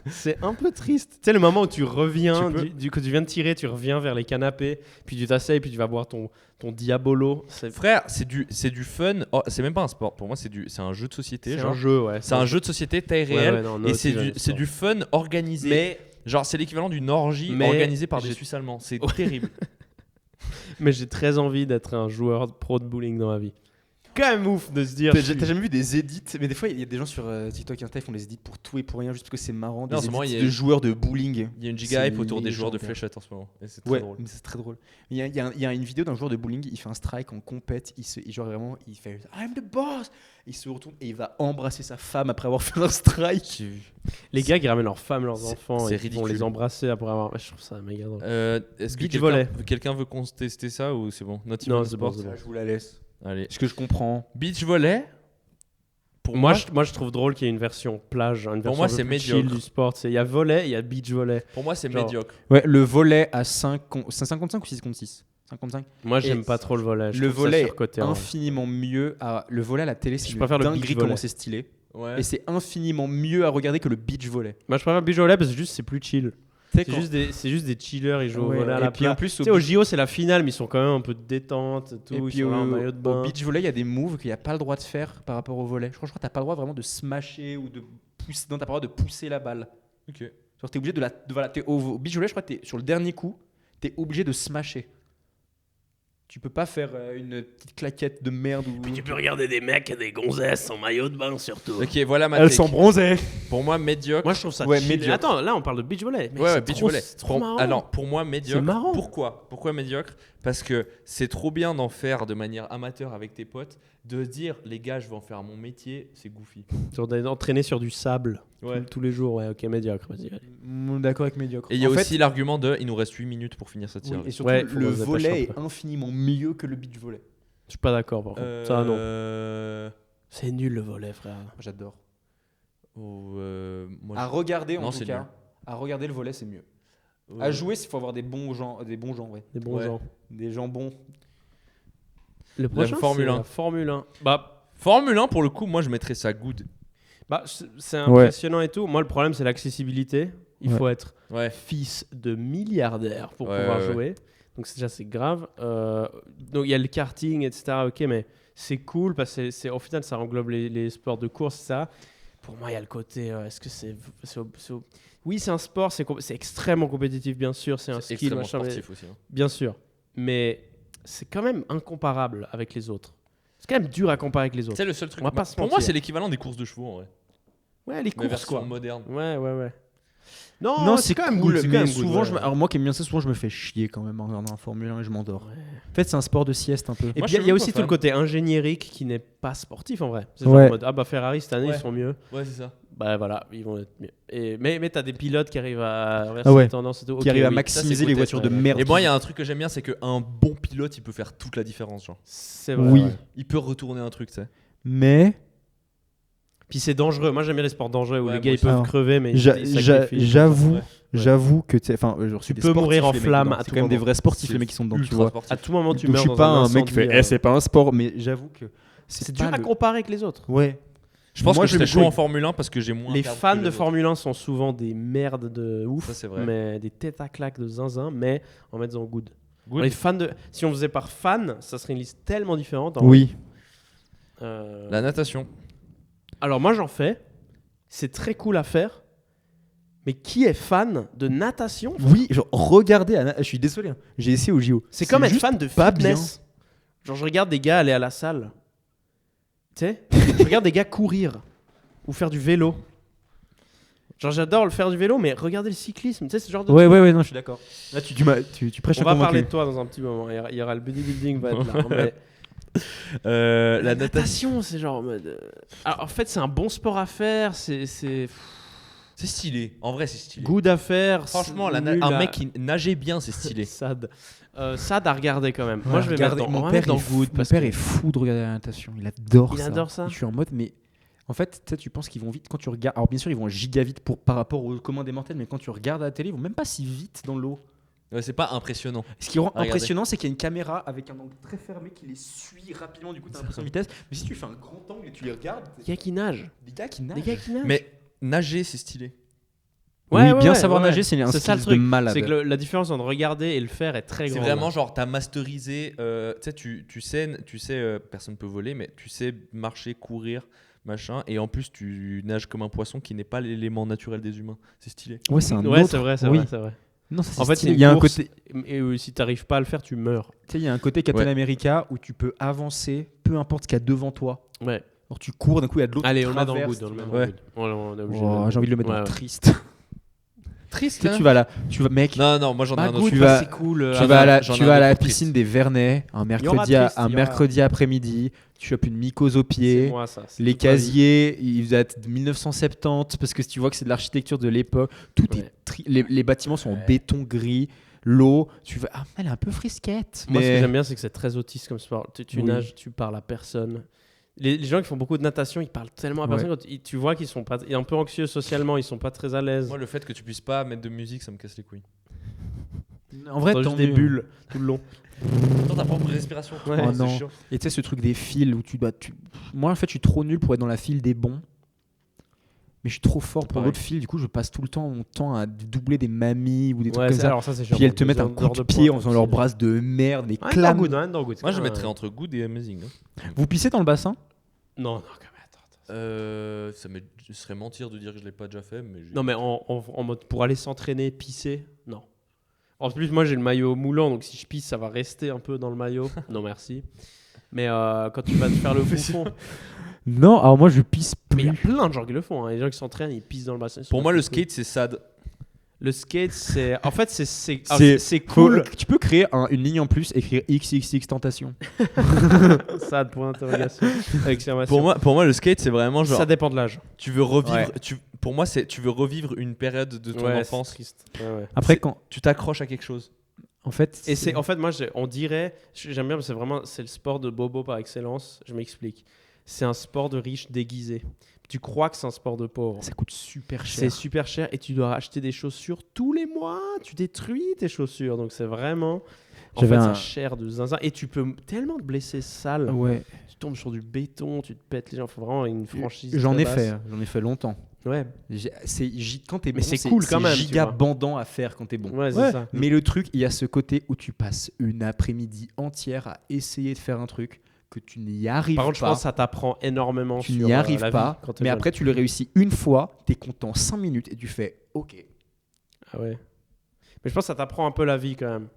C'est un peu triste. Tu sais, le moment où tu reviens, Tu peux- que tu viens de tirer, tu reviens vers les canapés, puis tu t'asseyes, puis tu vas boire ton Diabolo. C'est Frère, c'est du fun. Oh, c'est même pas un sport. Pour moi, c'est un jeu de société. c'est genre. un jeu, ouais. C'est un jeu de société taille Ouais, réelle. ouais, non, et not c'est even a c'est sport. du fun organisé. Mais, Genre, c'est l'équivalent d'une orgie Mais organisée par des j'ai- Suisses allemands. C'est terrible. mais j'ai très envie d'être un joueur pro de bowling dans ma vie. Quand même ouf de se dire. T'as jamais vu des edits? Mais des fois il y a des gens sur TikTok et Insta, ils font des edits pour tout et pour rien juste parce que c'est marrant. Des en ce moment, edits il y a de une- joueurs de bowling. Il y a une giga hype C'est autour des joueurs de légendaire. fléchettes en ce moment. Et c'est très Ouais, drôle. mais c'est très drôle. Il y a une vidéo d'un joueur de bowling, il fait un strike en compète, genre vraiment, il fait I'm the boss. Il se retourne et il va embrasser sa femme après avoir fait un strike. Les gars qui ramènent leurs femmes, leurs C'est- enfants, c'est et qui vont ridicule. les embrasser après avoir. Je trouve ça méga drôle. Est-ce que Beach quelqu'un volley. quelqu'un veut contester ça ou c'est bon? Not Non, even c'est bon, sport. c'est bon. Je vous la laisse. Allez. Ce que je comprends. Beach volley. Pour Moi, je trouve drôle qu'il y ait une version plage, une version moi, un peu c'est plus chill médiocre. du sport. Il y a volley, il y a beach volley. pour moi, c'est genre- médiocre. Ouais, le volet à 55 ou 6 contre 6 55. Moi, j'aime Et pas trop le volley. Je Le trouve ça volet surcoté, est en vrai. infiniment mieux. Le volet à la télé, c'est Je une préfère le beach dinguerie volley. comment c'est stylé. Ouais. Et c'est infiniment mieux à regarder que le beach volley. Moi, je préfère le beach volley parce que juste c'est plus chill. C'est C'est juste des chillers, ils jouent au Ouais, volley à et la puis en plage. plus, Tu sais, au JO, c'est la finale, mais ils sont quand même un peu de détente et tout. Et ils puis sont là en au maillot de bain. beach volley, il y a des moves qu'il n'y a pas le droit de faire par rapport au volley. Je crois que t'as pas le droit vraiment de smasher ou de pousser. Non, t'as pas le droit de pousser la balle. Ok. Genre, t'es obligé voilà, au beach volley, je crois que t'es sur le dernier coup, t'es obligé de smasher. Tu peux pas faire une petite claquette de merde ou. Puis tu peux regarder des mecs et des gonzesses en maillot de bain surtout. Ok, voilà ma Elles take. sont bronzées. Pour moi, médiocre. Moi, je trouve ça Ouais, chill. médiocre. Attends, là, on parle de beach volley. Mais Ouais, c'est beach trop- volley. c'est trop marrant. Alors, pour moi, médiocre. C'est marrant. Pourquoi médiocre? Parce que c'est trop bien d'en faire de manière amateur avec tes potes. de dire les gars, je vais en faire mon métier, c'est goofy. Genre d'entraîner sur du sable Ouais. tous les jours. Ouais, ok, médiocre. Vas-y, allez. D'accord avec médiocre. Et il y a En fait, aussi l'argument de il nous reste 8 minutes pour finir cette oui, série. et surtout, Ouais, faut le se dépêcher volet un est peu. infiniment mieux que le beach volley. Je suis pas d'accord par contre. Ça, non. non. C'est nul le volet, frère. J'adore. Moi, À regarder, Non, en tout c'est cas. nul. À regarder le volet, c'est mieux. À jouer, il faut avoir des bons gens, ouais. Des bons Ouais. gens. Des gens bons. Le prochain, Formule c'est 1. la Formule 1. Bah, Formule 1, pour le coup, moi, je mettrais ça good. c'est impressionnant et tout. Moi, le problème, c'est l'accessibilité. Il Ouais. faut être Ouais. fils de milliardaire pour Ouais, pouvoir ouais, ouais. jouer. Donc déjà c'est grave. Donc il y a le karting, etc. Ok, mais c'est cool parce que au final ça englobe les sports de course, ça. Pour moi, il y a le côté. Est-ce que oui, c'est un sport, c'est extrêmement compétitif, bien sûr. C'est un C'est skill, extrêmement machin, mais- sportif aussi. Hein. bien sûr. Mais c'est quand même incomparable avec les autres. C'est quand même dur à comparer avec les autres. C'est le seul truc. On va pas se Pour moi, mentir. c'est l'équivalent des courses de chevaux en vrai. Ouais, les Mais courses version quoi. moderne. Ouais. Non, Non, c'est quand même cool. c'est quand Mais même souvent, good, ouais. alors moi qui aime bien ça, souvent je me fais chier quand même en regardant un Formule 1 et je m'endors. Ouais. En fait, c'est un sport de sieste un peu. Et Moi, puis je il suis y a même aussi pas tout le fan. côté ingénierique qui n'est pas sportif en vrai. C'est genre Ouais. en mode ah bah Ferrari cette année Ouais. ils sont mieux. Ouais, c'est ça. Bah voilà, ils vont être mieux. Mais t'as des pilotes qui arrivent à inverser Ah ouais. les tendances et tout. Qui Ok, arrive à oui. maximiser Ça, c'est les côté, voitures de ouais. merde. Et moi, il y a un truc que j'aime bien, c'est qu'un bon pilote, il peut faire toute la différence. Genre. C'est vrai. Oui. ouais. Il peut retourner un truc, tu sais. Mais Puis c'est dangereux. Moi j'aime bien les sports dangereux où Ouais, les gars moi ils peuvent aussi. crever mais j'a- ils j'a- sacrifient. j'avoue, Ouais. j'avoue que enfin, genre, c'est Tu des peux mourir sportifs, en les mecs flammes dedans. à C'est tout quand même des moment. vrais sportifs C'est les mecs qui sont dedans, tu ultra vois. sportif. À tout moment tu Donc meurs je suis dans pas un un mec qui fait incendie, c'est pas un sport, mais j'avoue que c'est dur à le- comparer avec les autres. Ouais. Je pense Moi, que je je serais vais chaud jouer. en Formule 1 parce que j'ai moins. Les regardé fans que de les autres. Formule 1 sont souvent des merdes de ouf, Ça, c'est vrai. mais des têtes à claques de zinzin, mais en mettant good. Good. Les fans de, si on faisait par fan, ça serait une liste tellement différente. Oui. La natation. Alors moi j'en fais, c'est très cool à faire, mais qui est fan de natation? Oui, genre regardez, je suis désolé, hein. J'ai essayé au JO. C'est comme être juste fan de pas fitness. Genre je regarde des gars aller à la salle, tu sais, je regarde des gars courir ou faire du vélo. Genre j'adore le faire du vélo, mais regardez le cyclisme, tu sais ce genre de truc. Ouais, non, je suis d'accord. Là, tu prêches On un va convaincu. parler de toi dans un petit moment. Il y aura le bodybuilding va être là. hein, mais La natation. natation, c'est genre en mode. Alors, en fait, c'est un bon sport à faire. C'est C'est stylé. En vrai, c'est stylé. good à faire. Franchement, c'est un nul à- mec qui nageait bien, c'est stylé. Sad. Sad à regarder quand même. Ouais, Moi, je vais mettre regardez, dans, on mon va père, mettre dans good. mon parce père que- est fou de regarder la natation. Il adore Il ça. adore ça. Je suis en mode, mais en fait, tu sais, tu penses qu'ils vont vite quand tu regardes. Alors bien sûr, ils vont giga vite par rapport au commun des mortels, mais quand tu regardes à la télé, ils vont même pas si vite dans l'eau. Ouais, c'est pas impressionnant. Ce qui rend Regardez. impressionnant, c'est qu'il y a une caméra avec un angle très fermé qui les suit rapidement. Du coup, t'as l'impression de vitesse. Mais si tu fais un grand angle et tu les regardes, Des gars qui nagent. des gars qui Des nagent. gars qui nagent. Mais nager, c'est stylé. oui, bien savoir nager, c'est un C'est ça le skill de truc. malade. C'est que la différence entre regarder et le faire est très C'est grande. vraiment genre, t'as masterisé. Tu sais, personne peut voler, mais tu sais marcher, courir, machin. Et en plus, tu nages comme un poisson qui n'est pas l'élément naturel des humains. C'est stylé. Ouais, c'est un Ouais, autre. c'est vrai, c'est oui. vrai, c'est vrai. Non, ça, c'est En fait, stylé. c'est il y a un une course, côté. et si t'arrives pas à le faire, tu meurs. Tu sais, il y a un côté Captain Ouais. America où tu peux avancer, peu importe ce qu'il y a devant toi. Ouais. Alors tu cours, d'un coup il y a de l'autre. Allez, qui on le met dans le traverse, good. On le met dans Ouais. le good. On est obligé Oh, de- j'ai envie de le mettre Ouais, dans ouais. triste. Triste. Tu sais, tu vas là, mec, Non, moi j'en ai Bah, un autre. good, Tu bah, vas- c'est cool. tu j'en ai vas à un- la, j'en ai tu un vas à la autre triste. piscine des Vernets un mercredi, triste, il y aura- mercredi après-midi, tu chopes une mycose au C'est pied. moi, ça. C'est Les toute ma vie. casiers, ils datent de 1970 parce que si tu vois que c'est de l'architecture de l'époque, tout Ouais. est les bâtiments sont en béton gris, l'eau, tu vas elle est un peu frisquette. Moi, ce que mais j'aime bien, c'est que c'est très autiste comme sport. Tu Oui. nages, tu parles à personne. Les gens qui font beaucoup de natation, ils parlent tellement à personne. Tu vois qu'ils sont pas, un peu anxieux socialement, ils sont pas très à l'aise. Moi, le fait que tu puisses pas mettre de musique, ça me casse les couilles. en vrai T'entends tant juste des mieux. bulles tout le long. Dans ta propre respiration. Ouais. Oh c'est non. chiant. Et tu sais ce truc des fils où tu dois moi en fait je suis trop nul pour être dans la file des bons. Mais je suis trop fort pour Pareil. l'autre file, du coup je passe tout le temps mon temps à doubler des mamies ou des trucs Ouais, comme ça. alors ça, c'est chiant. Puis elles te mettent un Deux coup heures de pointe, pied en faisant c'est- leur brasse de merde, des Ouais, clames. good, ouais, good. Moi, je Ouais. mettrais entre good et amazing. hein. Vous pissez dans le bassin? Non, quand même, attends. Ce serait mentir de dire que je l'ai pas déjà fait, mais Non, mais en mode pour aller s'entraîner, pisser, non. En plus, moi j'ai le maillot moulant, donc si je pisse, ça va rester un peu dans le maillot. Non, merci. Mais quand tu vas te faire le bouffon. Non, alors moi je pisse Mais il y a plus. plein de gens qui le font. Hein. Les gens qui s'entraînent, ils pissent dans le bassin. Pour moi, le skate, c'est sad. Le skate, c'est. En fait, c'est C'est cool. Tu peux créer une ligne en plus, écrire XXX Tentation. Ça, point d'interrogation. Avec exclamation. Pour moi, le skate, c'est vraiment genre. Ça dépend de l'âge. Tu veux revivre. Ouais. Pour moi, tu veux revivre une période de ton Ouais, enfance. c'est triste. Ouais. Après, quand. Tu t'accroches à quelque chose. En fait. Et c'est en fait moi on dirait j'aime bien, c'est le sport de bobo par excellence. Je m'explique. C'est un sport de riche déguisé. Tu crois que c'est un sport de pauvre. Ça coûte super cher. C'est super cher et tu dois acheter des chaussures tous les mois. Tu détruis tes chaussures. Donc c'est vraiment ça cher de zinzin. Et tu peux tellement te blesser sale. Ouais. Tu tombes sur du béton, tu te pètes les gens. Il faut vraiment une franchise. J'en ai très fait. basse. J'en ai fait longtemps. Ouais. Quand t'es bon, Mais c'est cool quand même, tu giga vois. bandant à faire quand t'es bon. Ouais, c'est ça. Mais le truc, il y a ce côté où tu passes une après-midi entière à essayer de faire un truc que tu n'y arrives Par contre, je pas. pense que ça t'apprend énormément Tu sur n'y la arrives vie pas. quand t'es Mais jeune. après, tu le réussis une fois, t'es content 5 minutes et tu fais OK. Ah ouais. Mais je pense que ça t'apprend un peu la vie quand même.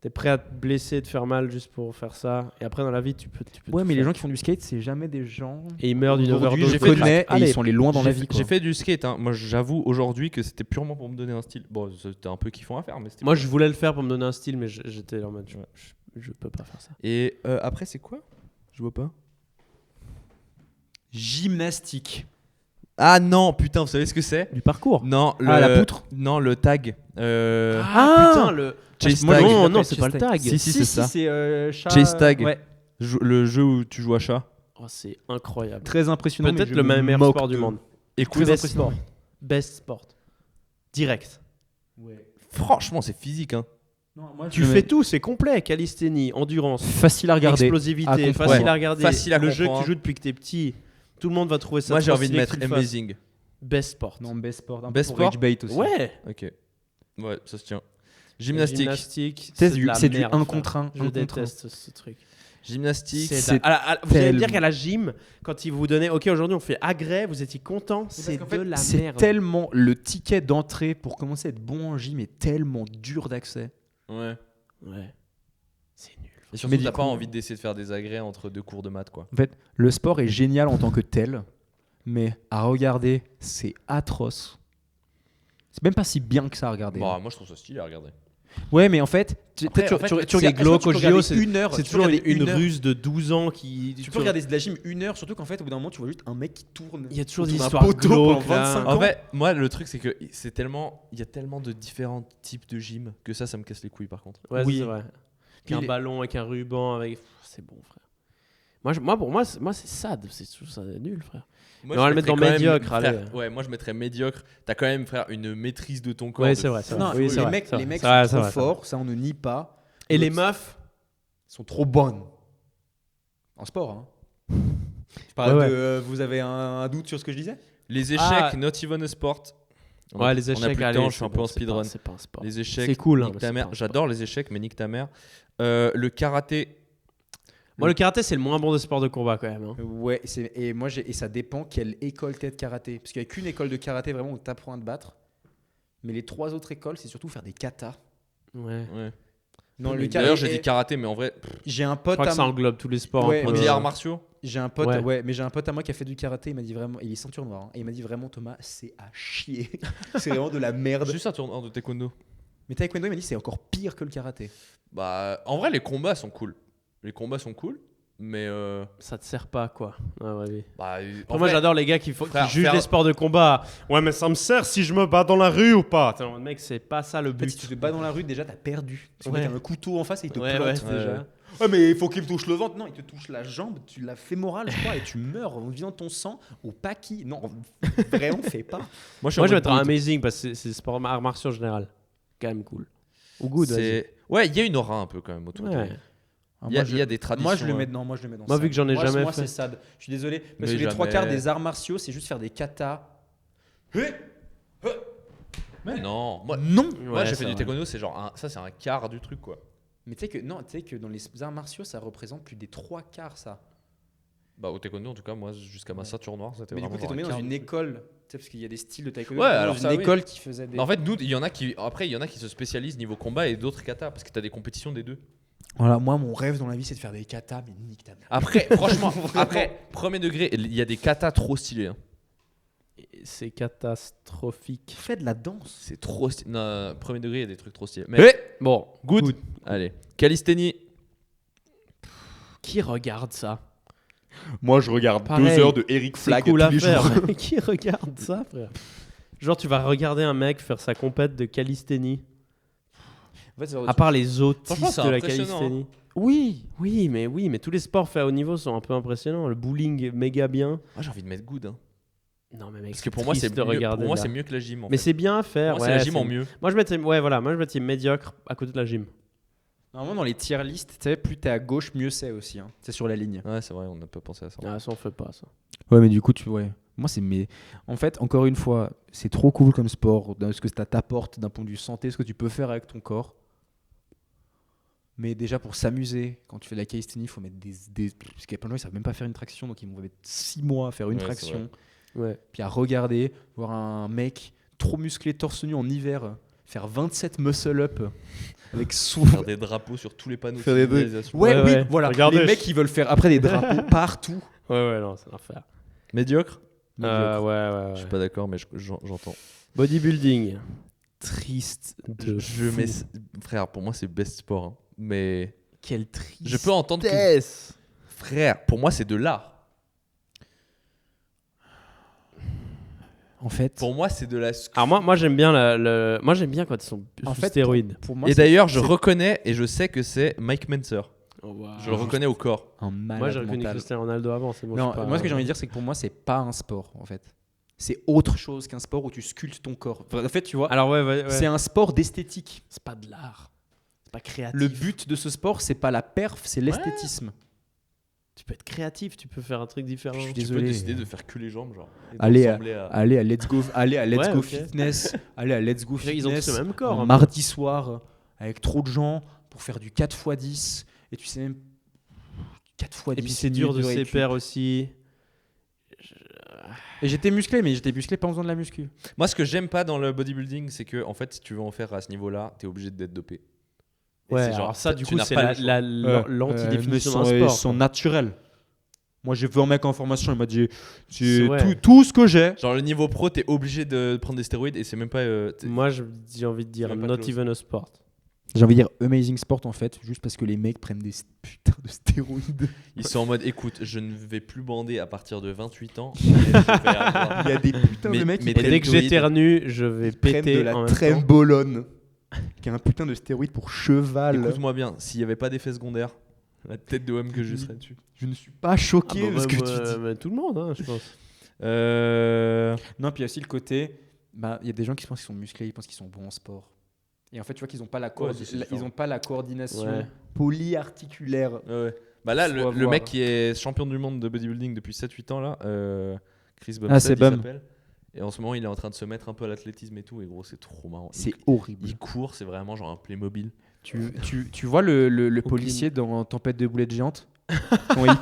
T'es prêt à te blesser, te faire mal juste pour faire ça. Et après dans la vie, tu peux Ouais, tout mais les faire. gens qui font du skate, c'est jamais des gens. Et ils meurent d'une Aujourd'hui, overdose. je de crack. connais et Allez. ils sont les loin dans la J'ai vie. fait- J'ai fait du skate. Hein. Moi, j'avoue aujourd'hui que c'était purement pour me donner un style. Bon, c'était un peu kiffant à faire, mais c'était. Moi, je voulais le faire pour me donner un style, mais j'étais en mode, je peux pas faire ça. Et après, c'est quoi? Je vois pas. Gymnastique. Ah non, putain, vous savez ce que c'est? Du parcours. Non, la poutre. Non, le tag. Putain, le Chase moi, tag. non, c'est pas le tag. Si, c'est ça. c'est chat. Chase tag. Ouais. Le jeu où tu joues à chat. Oh, c'est incroyable. Très impressionnant. Peut-être mais le je me meilleur moque sport du de- monde. Écoute, Best sport. Best sport. Direct. franchement, c'est physique. Hein. Tu fais tout, c'est complet. Calisthénie, endurance, Facile à regarder. explosivité, à comprendre. facile Ouais. à regarder. Facile à le jeu que comprendre. tu joues depuis que t'es petit, tout le monde va trouver ça. Moi, j'ai trop envie de stylé mettre que tu le fasses. Amazing. Best sport. Non, best sport. Un Best peu pour sport. rage bait aussi. Ouais. Ok. Ouais, ça se tient. Gymnastique. Gymnastique, C'est de du- la c'est du merde, 1 frère. contre 1. Je déteste ce truc. Gymnastique. C'est vous allez me dire tellement- qu'à la gym, quand ils vous donnaient, ok, aujourd'hui on fait agrès, vous étiez content, c'est qu'en de fait, la c'est merde. tellement le ticket d'entrée pour commencer à être bon en gym est tellement dur d'accès. Ouais. Ouais. C'est nul. Et surtout, Mais du t'as pas coup- envie d'essayer de faire des agrès entre deux cours de maths, quoi. En fait, le sport est génial en tant que tel, mais à regarder, c'est atroce. C'est même pas si bien que ça à regarder. Bah, moi, je trouve ça stylé à regarder. Ouais, mais en fait, Après, tu en fait, regardes c'est glauque au JO, c'est une heure. C'est tu peux toujours regarder une heure. ruse de 12 ans qui. Tu peux regarder de la gym une heure, surtout qu'en fait, au bout d'un moment, tu vois juste un mec qui tourne. Il y a toujours autour des d'un histoires poteau pendant glauques, là. 25 En ans. fait, moi, le truc, c'est que c'est tellement. Il y a tellement de différents types de gym que ça me casse les couilles, par contre. Ouais, Oui. c'est vrai. Puis Qu'un les- ballon avec un ruban, avec. Pff, c'est bon, frère. Pour moi, c'est sad. C'est tout ça, nul, frère. Moi, Mais on va je le mettre dans mettrais quand même, médiocre, frère, allez. Ouais, moi, je mettrais médiocre. T'as quand même, frère, une maîtrise de ton corps. Ouais, de c'est vrai, c'est fou. vrai. Non, Oui, c'est les vrai, mecs, c'est les vrai. mecs C'est vrai, sont c'est trop vrai, c'est vrai. forts, ça on ne nie pas. Et les L'autre- meufs, sont trop bonnes. En sport, hein. Je parle Ouais, ouais. de, vous avez un doute sur ce que je disais? Les échecs, Ah. not even a sport. ouais, les échecs, On a plus de allez, temps, je suis c'est un peu bon, en c'est speedrun. pas- C'est pas un sport. Les échecs, C'est cool, hein, nique mais ta c'est mère. pas un J'adore les échecs, mais nique ta mère. Le karaté. Moi, le karaté, c'est le moins bon des sports de combat quand même. Hein. Ouais, et ça dépend quelle école t'es de karaté. Parce qu'il n'y a qu'une école de karaté vraiment où t'apprends à te battre. Mais les 3 autres écoles, c'est surtout faire des katas. Ouais. Ouais. Non, Mais D'ailleurs, j'ai dit karaté, mais en vrai, J'ai un Je pote crois que à ça englobe tous les sports. Ouais, un on peu. dit arts martiaux. J'ai un pote, Ouais. ouais, mais j'ai un pote à moi qui a fait du karaté. Il m'a dit vraiment, il est ceinture noire. Hein, et il m'a dit vraiment, Thomas, c'est à chier. C'est vraiment de la merde. Juste un tournoi de taekwondo. Mais taekwondo, il m'a dit, c'est encore pire que le karaté. Bah, en vrai, les combats sont cool. Mais Ça te sert pas, quoi. Ah, ouais, oui. bah, Après, moi, j'adore les gars qui frère, jugent faire- les sports de combat. Ouais, mais ça me sert si je me bats dans la rue ou pas. Attends, mec, c'est pas ça le En fait, but. si tu te bats dans la rue, déjà, t'as perdu. Parce que Ouais. le mec a un couteau en face et il te Ouais, plante ouais, déjà. Ouais, mais il faut qu'il me touche le ventre. Non, il te touche la jambe, tu la fémorale, je crois, et tu meurs en vidant ton sang au paquis. Non, vraiment, fais pas. Moi, Moi, je mettrais un Amazing parce que c'est sport arts martiaux en général. Quand même cool. Ou good, vas-y. Ouais, il y a une aura un peu quand même autour de Ouais. lui. Il y a des traditions. Moi, je le mets dans. Moi, je le mets dans. Moi, SAD. vu que j'en ai jamais moi, fait. c'est sad. Je suis désolé, parce Mais que les jamais. 3/4 des arts martiaux, c'est juste faire des katas. Non, moi, Non. moi j'ai c'est fait du vrai. taekwondo, c'est genre ça, c'est un quart du truc quoi. Mais tu sais que dans les arts martiaux, ça représente plus des 3/4 ça. Bah au taekwondo en tout cas, moi jusqu'à ma ceinture noire, c'était Mais du vraiment coup, t'es genre tombé un dans quart une du truc. école, tu sais, parce qu'il y a des styles de taekwondo. Ouais, t'es alors dans ça, une oui. école qui faisait des. En fait, nous, il y en a qui se spécialisent niveau combat et d'autres kata parce que t'as des compétitions des deux. Voilà, moi, mon rêve dans la vie, c'est de faire des katas, mais nique ta mère. Après, franchement, après premier degré, il y a des katas trop stylés. Hein. c'est catastrophique. Fais de la danse. C'est trop stylé. Non, premier degré, il y a des trucs trop stylés. Mais Mais Bon, good. Allez. Calisthénie. qui regarde ça? moi, je regarde Pareil. 2 heures de Eric C'est Flag cool tous à les faire. jours. mais qui regarde ça, frère? Genre, tu vas regarder un mec faire sa compète de calisthénie. En fait, c'est À part les autistes Franchement, c'est de la impressionnant, calisthénie. Oui, mais tous les sports faits à haut niveau sont un peu impressionnants. Le bowling est méga bien. Moi, j'ai envie de mettre good. Hein. Non, mais mec, Parce que pour moi, c'est de mieux, regarder. pour moi, là. c'est mieux que la gym. En Mais fait. c'est bien à faire. Pour moi, c'est la gym en mieux. Moi, je mettrais médiocre à côté de la gym. Normalement, dans les tier list, tu sais, plus t'es à gauche, mieux c'est aussi. Hein. C'est sur la ligne. Ouais, c'est vrai, on n'a pas pensé à ça. Ah, ça, on fait pas ça. Ouais, mais du coup, moi, c'est En fait, encore une fois, c'est trop cool comme sport. Ce que ça t'apporte d'un point de vue santé, ce que tu peux faire avec ton corps. Mais déjà, pour s'amuser, quand tu fais de la calisthénie, il faut mettre des. Parce qu'il y a plein de gens qui savent même pas faire une traction, donc ils vont mettre 6 mois à faire une Ouais, c'est traction. Ouais. Puis à regarder, voir un mec trop musclé torse nu en hiver faire 27 muscle-up avec sous. Faire des drapeaux sur tous les panneaux de Faire des signalisation. Ouais, Ouais, oui, ouais. voilà. Regardez. Les mecs, ils veulent faire après des drapeaux partout. Ouais, non, c'est l'enfer. Médiocre. Ouais. Je suis pas d'accord, mais j'entends. Bodybuilding. Triste de Je fou. mets, frère, pour moi, c'est best sport. Hein. Mais Quelle tristesse. je peux entendre que, frère, pour moi, c'est de l'art. En fait, Pour moi, c'est de la. Alors moi j'aime bien moi j'aime bien quand ils sont En sous fait, stéroïdes. pour moi, Et c'est- d'ailleurs, je c'est reconnais et je sais que c'est Mike Menser. Oh, wow. Je le reconnais au corps. un malade Moi j'ai reconnu mental. Cristiano Ronaldo avant, c'est bon. Non, je suis pas- moi ce que j'ai envie de dire, c'est que pour moi, c'est pas un sport en fait. C'est autre chose qu'un sport où tu sculptes ton corps. En fait, tu vois, Alors ouais. c'est un sport d'esthétique. C'est pas de l'art. C'est pas créatif. Le but de ce sport, c'est pas la perf, c'est l'esthétisme. Tu peux être créatif, tu peux faire un truc différent. Je suis Tu peux désolé. décider de faire que les jambes, genre. et de Allez, ressembler à- Allez à Let's Go, Ouais, ok. Fitness, allez à Let's Go Ils ont tous Fitness. le même corps. un un peu. mardi soir avec trop de gens pour faire du 4x10 et tu sais même 4x10. Et puis c'est dur de se faire aussi. Et j'étais musclé, mais j'étais musclé pas en faisant de la muscu. Moi, ce que j'aime pas dans le bodybuilding, c'est que, en fait, si tu veux en faire à ce niveau-là, t'es obligé d'être dopé. Et Ouais, c'est genre, alors ça du tu coup n'as c'est pas le choix. l'antidéfinition d'un sport. sont naturels. Moi, j'ai vu un mec en formation, il m'a dit C'est ouais. tout ce que j'ai. Genre, le niveau pro, t'es obligé de prendre des stéroïdes et c'est même pas. Moi j'ai envie de dire même pas not close. even a sport. J'ai envie de dire amazing sport en fait, juste parce que les mecs prennent des putains de stéroïdes. Ils sont en mode, écoute, je ne vais plus bander à partir de 28 ans. Et je vais avoir- Il y a des putains Mais- de mecs mais qui Et prennent, dès que j'éternue, je vais prennent péter de la en même temps. trembolone, qui est un putain de stéroïde pour cheval. Écoute-moi bien, s'il n'y avait pas d'effet secondaire, la tête de homme que je serais dessus. Je ne suis pas choqué de ce que tu dis. Mais tout le monde, hein, je pense. Non, puis il y a aussi le côté, il y a des gens qui pensent qu'ils sont musclés, ils pensent qu'ils sont bons en sport. Et en fait, tu vois qu'ils n'ont pas la, Ouais, c'est différent. ils ont pas la coordination Ouais. polyarticulaire. Ouais. Bah là, Faut le avoir. mec qui est champion du monde de bodybuilding depuis 7-8 ans, là, Chris Bumstead, Ah, c'est il Bum. s'appelle. Et en ce moment, il est en train de se mettre un peu à l'athlétisme et tout. Et gros, c'est trop marrant. C'est horrible. Il court, c'est vraiment genre un Playmobil. Tu vois le policier dans Tempête de boulettes géantes Quand il-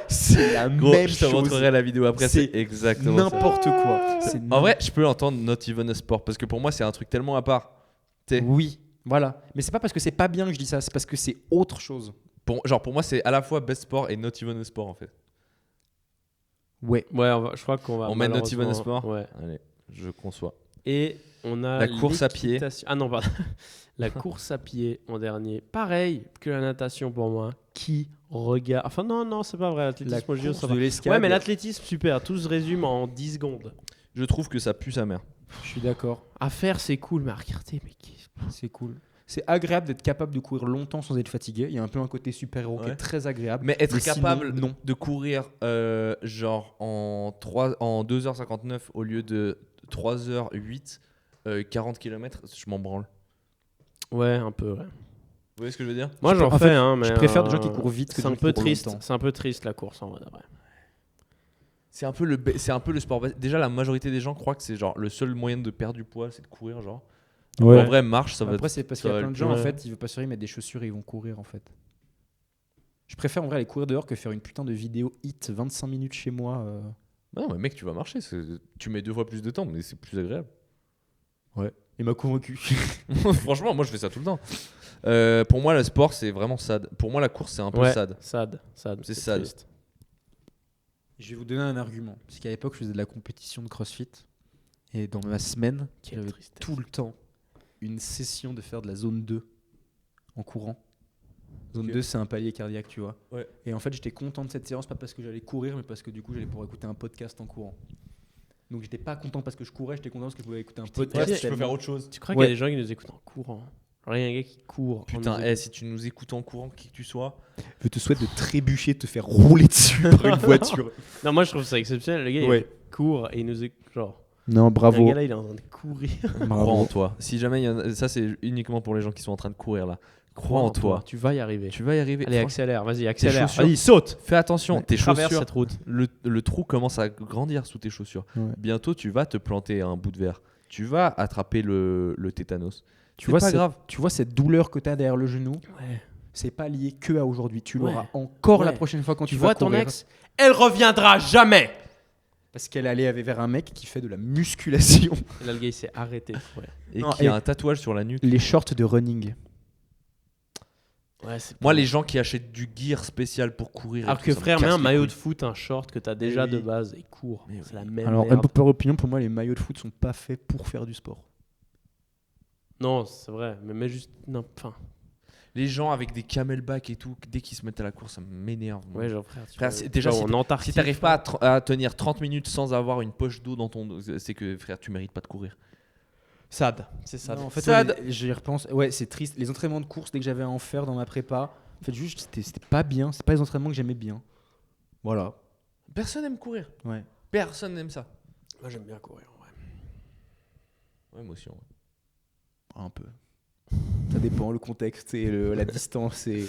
C'est la Gros, même je te chose. montrerai la vidéo après, c'est C'est exactement ça. N'importe quoi. En vrai, je peux entendre Not Even a Sport parce que pour moi, c'est un truc tellement à part. T'sais, Oui, voilà. Mais c'est pas parce que c'est pas bien que je dis ça, c'est parce que c'est autre chose. pour moi, c'est à la fois Best Sport et Not Even a Sport en fait. Ouais. Ouais, je crois qu'on va. On met Not Even a malheureusement- Sport. Ouais. Allez, je conçois. Et on a La course à pied. l'équitation- Ah non, pardon. La course à pied en dernier. Pareil que la natation pour moi. Qui regarde. Enfin, non, c'est pas vrai. La L'athlétisme, moi, je dis, course ça va. de l'escalade. Ouais, mais l'athlétisme, super. Tout se résume en 10 secondes. Je trouve que ça pue sa mère. Je suis d'accord. À faire, c'est cool, mais à regarder, mais qui. C'est cool. C'est agréable d'être capable de courir longtemps sans être fatigué. Il y a un peu un côté super-héros qui Ouais. est très agréable. Mais être sinon, capable non. de courir genre en 2h59 au lieu de 3h08, 40 km, je m'en branle. Ouais, un peu, ouais. Vous voyez ce que je veux dire? Moi, j'en En fais, fait, hein, mais. je préfère des gens qui courent vite que C'est des un gens qui peu courent triste. longtemps. C'est un peu triste la course en vrai. C'est un peu le sport. Déjà, la majorité des gens croient que c'est genre le seul moyen de perdre du poids, c'est de courir, genre. Ouais. En vrai, marche, ça va. Après, c'est parce ça qu'il y a va plein de le- gens, en ouais. fait, ils veulent pas se mettre des chaussures et ils vont courir, en fait. Je préfère en vrai aller courir dehors que faire une putain de vidéo hit 25 minutes chez moi. Non, mais mec, tu vas marcher. Tu mets 2 fois plus de temps, mais c'est plus agréable. Il m'a convaincu. Franchement, moi, je fais ça tout le temps. Pour moi, le sport, c'est vraiment sad. Pour moi, la course, c'est un peu Ouais, sad. sad. C'est sad. triste. Je vais vous donner un argument. Parce qu'à l'époque, je faisais de la compétition de CrossFit. Et dans ma semaine, Quelle j'avais tristesse. tout le temps une session de faire de la zone 2 en courant. Zone Ok. 2, c'est un palier cardiaque, tu vois. Ouais. Et en fait, j'étais content de cette séance, pas parce que j'allais courir, mais parce que du coup, j'allais pouvoir écouter un podcast en courant. Donc, j'étais pas content parce que je courais, j'étais content parce que je pouvais écouter un podcast. ouais, tu peux tellement- faire autre chose. Tu crois Ouais. qu'il y a des gens qui nous écoutent en courant? Alors, il y a un gars qui court. en Putain, nous si tu nous écoutes en courant, qui que tu sois, Je te souhaite de trébucher, de te faire rouler dessus par une voiture. Non, moi je trouve ça exceptionnel. Le gars Ouais. il court et il nous écoute. Genre, Non, un bravo. gars là il est en train de courir. crois en toi. Si jamais il y en a- ça c'est uniquement pour les gens qui sont en train de courir là. Crois en toi. Tu vas y arriver. Tu vas y arriver. Allez, Franchement, accélère, vas-y, accélère. chaussures. Vas-y, saute. fais attention, tes Traverse chaussures. cette route. Le trou commence à grandir sous tes chaussures. Ouais. Bientôt, tu vas te planter un bout de verre. Tu vas attraper le tétanos. Tu C'est vois, pas cette- grave. tu vois cette douleur que tu as derrière le genou, Ouais. c'est pas lié que à aujourd'hui. Tu Ouais. l'auras encore la Ouais. prochaine fois quand Tu tu vois vas ton courir. ex, elle reviendra jamais. Parce qu'elle allait vers un mec qui fait de la musculation. Et là le gars il s'est arrêté. Ouais. Et Non, qui et- a un tatouage sur la nuque. Les shorts de running. Ouais, c'est Moi, pas- les gens qui achètent du gear spécial pour courir. et Alors tout, que ça me frère, mets casse un les maillot couilles. de foot, un short que t'as déjà oui. de base et cours. Mais C'est oui. la même Alors, merde. unpopular opinion, pour moi, les maillots de foot sont pas faits pour faire du sport. Non, c'est vrai. Mais mets juste. Non, enfin. Les gens avec des camelback et tout, dès qu'ils se mettent à la course, ça m'énerve. moi. Ouais, genre frère. Frère, tu c'est- vas- déjà, tu vas si en Antarctique. Si t'arrives pas à tenir 30 minutes sans avoir une poche d'eau dans ton dos, c'est que frère, tu mérites pas de courir. Sad. C'est sad. Non, en fait, Sad. j'y repense. Ouais, c'est triste. Les entraînements de course, dès que j'avais à en faire dans ma prépa, en fait, juste, c'était pas bien. C'est pas les entraînements que j'aimais bien. Voilà. Personne aime courir. Ouais. Personne n'aime ça. Moi j'aime bien courir. Ouais. Ouais, moi aussi. en vrai. Un peu. Ça dépend, le contexte et la distance. Et...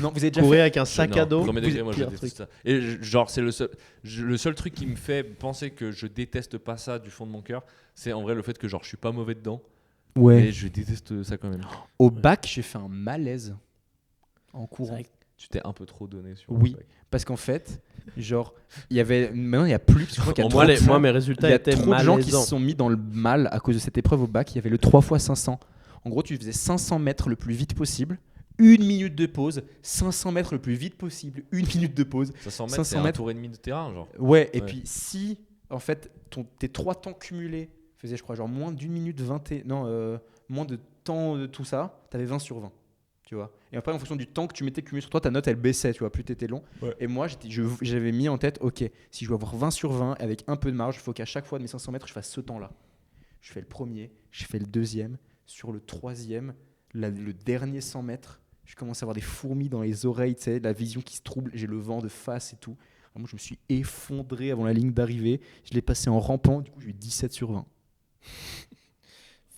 Non, vous avez déjà Courir fait... avec un sac Non, à dos. premier degré, moi je pire déteste truc. ça. Et genre, c'est le seul truc qui me fait penser que je déteste pas ça du fond de mon cœur, c'est en vrai le fait que genre je suis pas mauvais dedans. Ouais. Et je déteste ça quand même. Au bac, j'ai fait un malaise en C'est courant. vrai que- Tu t'es un peu trop donné sur. Oui. le bac. Parce qu'en fait, genre, il y avait... Maintenant, il n'y a plus. Parce que je crois qu'il y a En trop Moi, de les- gens- moi, mes il résultats y a étaient trop de gens qui se malaisants. sont mis dans le mal à cause de cette épreuve au bac. Il y avait le 3 x 500. En gros, tu faisais 500 mètres le plus vite possible, 1 minute de pause, 500 mètres le plus vite possible, 1 minute de pause. 500 mètres, 500 c'est un mètres. tour et demi de terrain, genre. Ouais, et Ouais. puis si, en fait, tes 3 temps cumulés faisaient, je crois, genre moins d'1 minute 20... Non, moins de temps de tout ça, t'avais 20 sur 20. Tu vois. Et après, en fonction du temps que tu mettais cumulé sur toi, ta note, elle baissait, tu vois, plus t'étais long. Ouais. Et moi, j'avais mis en tête, ok, si je dois avoir 20 sur 20 avec un peu de marge, il faut qu'à chaque fois de mes 500 mètres, je fasse ce temps-là. Je fais le premier, je fais le deuxième. Sur le troisième, le dernier 100 mètres, je commence à avoir des fourmis dans les oreilles, tu sais, la vision qui se trouble, j'ai le vent de face et tout. Alors moi, je me suis effondré avant la ligne d'arrivée. Je l'ai passé en rampant, du coup, j'ai eu 17 sur 20.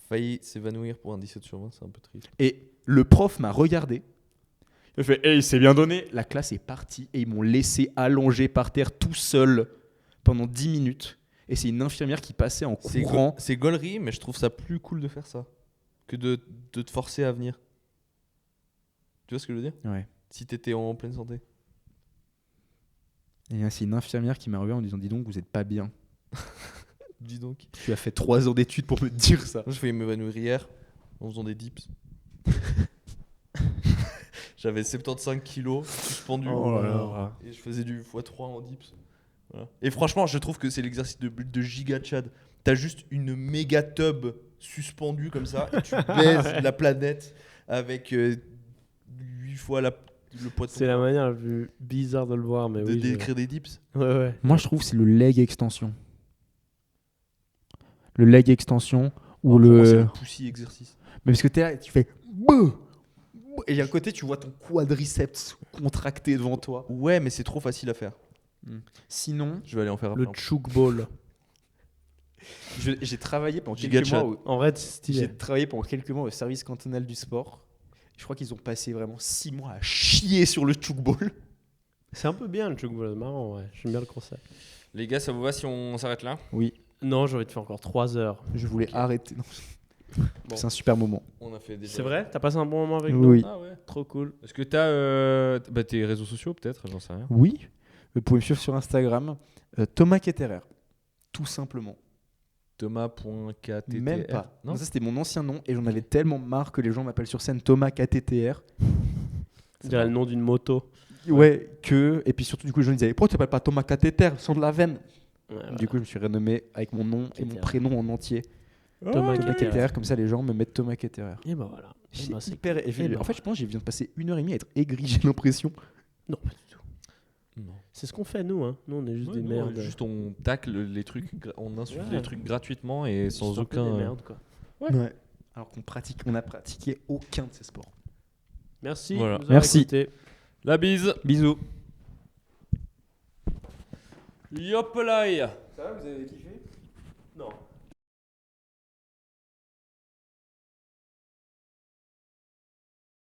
Failli s'évanouir pour un 17 sur 20, c'est un peu triste. Et le prof m'a regardé. Il a fait hey, c'est bien donné. La classe est partie et ils m'ont laissé allongé par terre tout seul pendant 10 minutes. Et c'est une infirmière qui passait en courant. C'est gaulerie, mais je trouve ça plus cool de faire ça que de te forcer à venir. Tu vois ce que je veux dire? Ouais. Si t'étais en pleine santé. Et c'est une infirmière qui m'a regardé en disant dis donc, vous êtes pas bien. Dis donc. Tu as fait 3 ans d'études pour me dire ça. Moi, je faisais m'évanouir hier en faisant des dips. J'avais 75 kilos suspendu et je faisais du x3 en dips. Voilà. Et franchement, je trouve que c'est l'exercice de giga Chad. T'as juste une méga tub suspendue comme ça et tu baises la planète avec 8 fois le poids de ton C'est la corps. manière la plus bizarre de le voir, mais de oui. d'écrire des dips. Ouais, ouais. Moi, je trouve que c'est le leg extension. Le leg extension ou Pour moi, c'est le. le pussy exercice. Mais parce que t'es là, tu fais. Bouh et à côté, tu vois ton quadriceps contracté devant toi. Ouais, mais c'est trop facile à faire. Sinon, Je vais aller en faire Le un. chouk ball. j'ai travaillé pendant Giga quelques mois. Chad. En vrai, c'est stylé. J'ai travaillé pendant quelques mois au service cantonal du sport. Je crois qu'ils ont passé vraiment 6 mois à chier sur le choukball. C'est un peu bien le chouk ball, c'est marrant, ouais. J'aime bien le concept. Les gars, ça vous va si on s'arrête là? Oui, Non, j'aurais te faire encore 3 heures. je voulais arrêter. Non. Bon. C'est un super moment. On a fait déjà. C'est vrai? T'as passé un bon moment avec nous? Oui. Ah ouais. Trop cool. Est-ce que t'as tes réseaux sociaux peut-être? J'en sais rien. Oui, vous pouvez me suivre sur Instagram, Thomas Ketterer, tout simplement. Thomas.kttr. Même pas. Non. Ça, c'était mon ancien nom et j'en avais tellement marre que les gens m'appellent sur scène Thomas KTTR. On dirait le nom d'une moto. Ouais, que. Et puis surtout, du coup, les gens disaient pourquoi tu t'appelles pas Thomas Cathéter, sans de la veine. Ouais, voilà. Du coup, je me suis renommé avec mon nom et mon Ketterer. prénom en entier. Thomas Thomas Ketterer. Ketterer, comme ça les gens me mettent Thomas Ketterer. Et bah voilà. Eh C'est ben, c'est hyper. cool. Eh ben En fait, je pense que j'ai viens de passer 1h30 à être aigri, j'ai l'impression. Non, pas du tout. Non. C'est ce qu'on fait, nous. Hein. Nous, on est juste Ouais, des nous, merdes. Juste on tacle les trucs, on insulte Ouais. les trucs gratuitement et Juste sans un peu aucun. des merdes, quoi. Ouais. Alors on a pratiqué aucun de ces sports. Merci. Voilà. de nous avoir Merci. écoutés. La bise. Bisous. Yop là. Ça va, vous avez kiffé? Non.